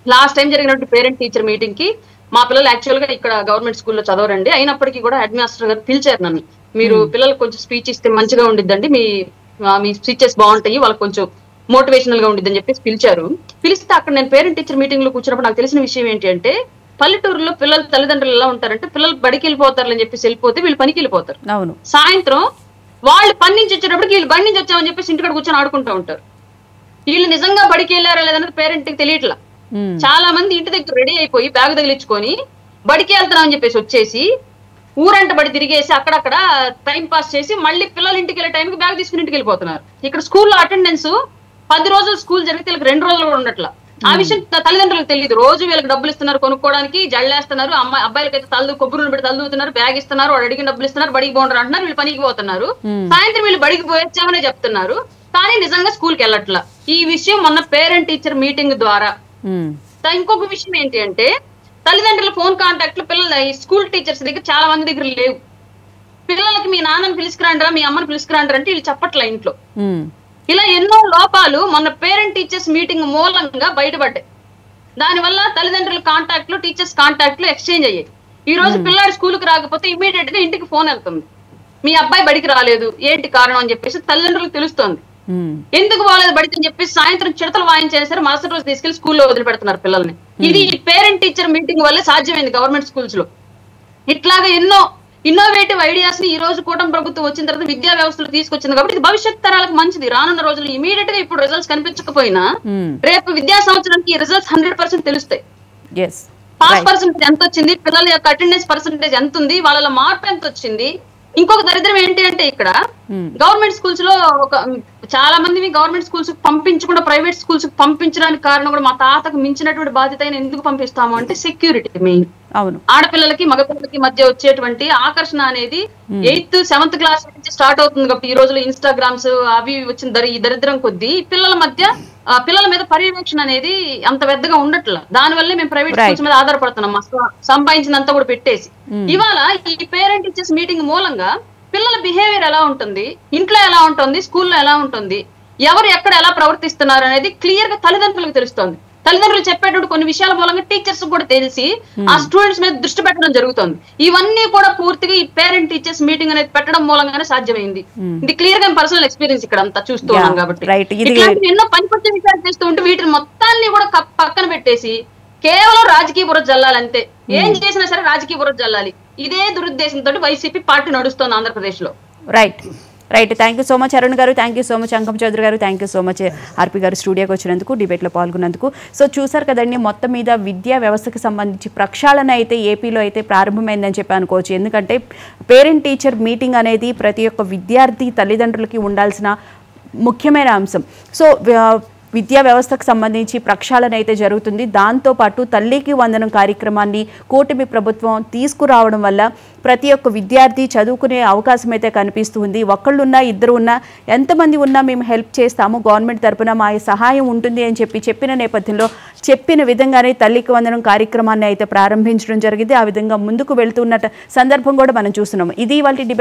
[SPEAKER 4] లాస్ట్ టైం జరిగినటువంటి పేరెంట్ టీచర్ మీటింగ్ కి మా పిల్లలు యాక్చువల్ గా ఇక్కడ గవర్నమెంట్ స్కూల్లో చదవరండి, అయినప్పటికీ కూడా హెడ్ మాస్టర్ గారు పిలిచారు నన్ను. మీరు పిల్లలకు కొంచెం స్పీచ్ ఇస్తే మంచిగా ఉండిద్దండి, మీ స్పీచెస్ బాగుంటాయి, వాళ్ళకి కొంచెం మోటివేషనల్ గా ఉండిద్దని చెప్పేసి పిలిచారు. పిలిస్తే అక్కడ నేను పేరెంట్ టీచర్ మీటింగ్ లో కూర్చున్నప్పుడు నాకు తెలిసిన విషయం ఏంటి అంటే, పల్లెటూరులో పిల్లలు తల్లిదండ్రులు ఎలా ఉంటారంటే పిల్లలు బడికి వెళ్ళిపోతారు అని చెప్పేసి వెళ్ళిపోతే వీళ్ళు పనికి వెళ్ళిపోతారు. సాయంత్రం వాళ్ళు పని నుంచి వచ్చేటప్పటికి వీళ్ళు బడి నుంచి వచ్చామని చెప్పేసి ఇంటికాడ కూర్చొని ఆడుకుంటూ ఉంటారు. వీళ్ళు నిజంగా బడికి వెళ్ళారా లేదన్నది పేరెంట్ కి తెలియట్లా. చాలా మంది ఇంటి దగ్గర రెడీ అయిపోయి బ్యాగ్ తగిలించుకొని బడికి వెళ్తున్నాం అని చెప్పేసి వచ్చేసి ఊరంట బడి తిరిగేసి అక్కడక్కడ టైం పాస్ చేసి మళ్ళీ పిల్లలు ఇంటికి వెళ్ళే టైంకి బ్యాగ్ తీసుకుని ఇంటికి వెళ్ళిపోతున్నారు. ఇక్కడ స్కూల్లో అటెండెన్స్ 10 రోజులు స్కూల్ జరిగితే వీళ్ళకి 2 రోజులు కూడా ఉండట్లా. ఆ విషయం తల్లిదండ్రులకు తెలియదు. రోజు వీళ్ళకి డబ్బులు ఇస్తున్నారు కొనుక్కోవడానికి, జల్లేస్తున్నారు, అబ్బాయిలకైతే కొబ్బరి పెట్టి తల్లుతున్నారు, బ్యాగ్ ఇస్తున్నారు, వాడు అడిగిన డబ్బులు ఇస్తున్నారు, బడికి పోంటారు అంటున్నారు, వీళ్ళు పనికి పోతున్నారు. సాయంత్రం వీళ్ళు బడికి పోయొచ్చామనే చెప్తున్నారు, కానీ నిజంగా స్కూల్కి వెళ్ళట్లా. ఈ విషయం మొన్న పేరెంట్ టీచర్ మీటింగ్ ద్వారా. ఇంకొక విషయం ఏంటి అంటే, తల్లిదండ్రుల ఫోన్ కాంటాక్ట్లు పిల్లల స్కూల్ టీచర్స్ దగ్గర చాలా మంది దగ్గర లేవు. పిల్లలకి మీ నాన్నని పిలుచుకురాండ్రా, మీ అమ్మని పిలుచుకురాండ్రా అంటే వీళ్ళు చెప్పట్లా ఇంట్లో. ఇలా ఎన్నో లోపాలు మొన్న పేరెంట్ టీచర్స్ మీటింగ్ మూలంగా బయటపడ్డాయి. దానివల్ల తల్లిదండ్రుల కాంటాక్ట్లు, టీచర్స్ కాంటాక్ట్లు ఎక్స్చేంజ్ అయ్యాయి. ఈ రోజు పిల్లాడు స్కూల్కి రాకపోతే ఇమీడియట్ గా ఇంటికి ఫోన్ వెళ్తుంది, మీ అబ్బాయి బడికి రాలేదు, ఏంటి కారణం అని చెప్పేసి తల్లిదండ్రులకు తెలుస్తోంది. ఎందుకు పోలేదు బడికి అని చెప్పేసి సాయంత్రం చిడతలు వాయించేసారు, మరుసటి రోజు తీసుకెళ్లి స్కూల్లో వదిలిపెడుతున్నారు పిల్లల్ని. ఇది పేరెంట్ టీచర్ మీటింగ్ వల్లే సాధ్యమైంది గవర్నమెంట్ స్కూల్స్ లో. ఇట్లాగా ఎన్నో ఇన్నోవేటివ్ ఐడియాస్ ని ఈ రోజు కూటమి ప్రభుత్వం వచ్చిన తర్వాత విద్యా వ్యవస్థలో తీసుకొచ్చింది కాబట్టి ఇది భవిష్యత్ తరాలకు మంచిది. రానున్న రోజులు ఇమీడియట్ గా ఇప్పుడు రిజల్ట్స్ కనిపించకపోయినా రేపు విద్యా సంవత్సరానికి రిజల్ట్స్ 100% తెలుస్తాయి. పాస్ పర్సెంటేజ్ ఎంత వచ్చింది, పిల్లల యొక్క అటెండెన్స్ పర్సెంటేజ్ ఎంత ఉంది, వాళ్ళ మార్పు ఎంత వచ్చింది. ఇంకొక దరిద్రం ఏంటి అంటే ఇక్కడ గవర్నమెంట్ స్కూల్స్ లో చాలా మంది గవర్నమెంట్ స్కూల్స్ పంపించకుండా ప్రైవేట్ స్కూల్స్ పంపించడానికి కారణం కూడా మా తాతకు మించినటువంటి బాధ్యత ఎందుకు పంపిస్తాము అంటే సెక్యూరిటీ మెయిన్.
[SPEAKER 1] అవును,
[SPEAKER 4] ఆడపిల్లలకి మగపిల్లలకి మధ్య వచ్చేటువంటి ఆకర్షణ అనేది 8th 7th క్లాస్ నుంచి స్టార్ట్ అవుతుంది కాబట్టి ఈ రోజులో ఇన్స్టాగ్రామ్స్ అవి వచ్చిన ఈ దరిద్రం కొద్దీ పిల్లల మీద పర్యవేక్షణ అనేది అంత పెద్దగా ఉండట్ల. దానివల్లే మేము ప్రైవేట్ స్కూల్స్ మీద ఆధారపడుతున్నాం, సంపాదించినంతా కూడా పెట్టేసి. ఇవాళ ఈ పేరెంట్ టీచర్స్ మీటింగ్ మూలంగా పిల్లల బిహేవియర్ ఎలా ఉంటుంది, ఇంట్లో ఎలా ఉంటుంది, స్కూల్లో ఎలా ఉంటుంది, ఎవరు ఎక్కడ ఎలా ప్రవర్తిస్తున్నారు అనేది క్లియర్ గా తల్లిదండ్రులకు తెలుస్తోంది. తల్లిదండ్రులు చెప్పేటప్పుడు కొన్ని విషయాల మూలంగా టీచర్స్ కూడా తెలిసి ఆ స్టూడెంట్స్ మీద దృష్టి పెట్టడం జరుగుతుంది. ఇవన్నీ కూడా పూర్తిగా ఈ పేరెంట్ టీచర్స్ మీటింగ్ అనేది పెట్టడం మూలంగానే సాధ్యమైంది. ఇది క్లియర్ గా పర్సనల్ ఎక్స్పీరియన్స్ ఇక్కడ అంతా చూస్తూ ఉన్నాం కాబట్టి ఇట్లాంటి ఎన్నో పనికొచ్చే విషయాలు చేస్తూ ఉంటే వీటిని మొత్తాన్ని కూడా పక్కన పెట్టేసి కేవలం రాజకీయ బురద జల్లాలంతే. ఏం చేసినా సరే రాజకీయ బురద జల్లాలి, ఇదే దురుద్దేశంతో వైసీపీ పార్టీ నడుస్తోంది ఆంధ్రప్రదేశ్ లో.
[SPEAKER 1] Right. Thank you so much Arun గారు, థ్యాంక్ యూ సో మచ్ అంకం చౌదరి గారు, థ్యాంక్ యూ సో మచ్ ఆర్పి గారు స్టూడియోకి వచ్చినందుకు, డిబేట్లో పాల్గొన్నందుకు. సో చూసారు కదండి, మొత్తం మీద విద్యా వ్యవస్థకు సంబంధించి ప్రక్షాళన అయితే ఏపీలో అయితే ప్రారంభమైందని చెప్పి అనుకోవచ్చు. ఎందుకంటే పేరెంట్ టీచర్ మీటింగ్ అనేది ప్రతి ఒక్క విద్యార్థి తల్లిదండ్రులకి ఉండాల్సిన ముఖ్యమైన అంశం. సో విద్యా వ్యవస్థకు సంబంధించి ప్రక్షాళన అయితే జరుగుతుంది. దాంతోపాటు తల్లికి వందనం కార్యక్రమాన్ని కూటమి ప్రభుత్వం తీసుకురావడం వల్ల ప్రతి ఒక్క విద్యార్థి చదువుకునే అవకాశం అయితే కనిపిస్తుంది. ఒక్కళ్ళున్నా ఇద్దరు ఉన్నా ఎంతమంది ఉన్నా మేము హెల్ప్ చేస్తాము, గవర్నమెంట్ తరఫున మా సహాయం ఉంటుంది అని చెప్పిన నేపథ్యంలో చెప్పిన విధంగానే తల్లికి వందనం కార్యక్రమాన్ని అయితే ప్రారంభించడం జరిగింది. ఆ విధంగా ముందుకు వెళ్తున్న సందర్భం కూడా మనం చూస్తున్నాము. ఇది ఇవాళ డిబేట్.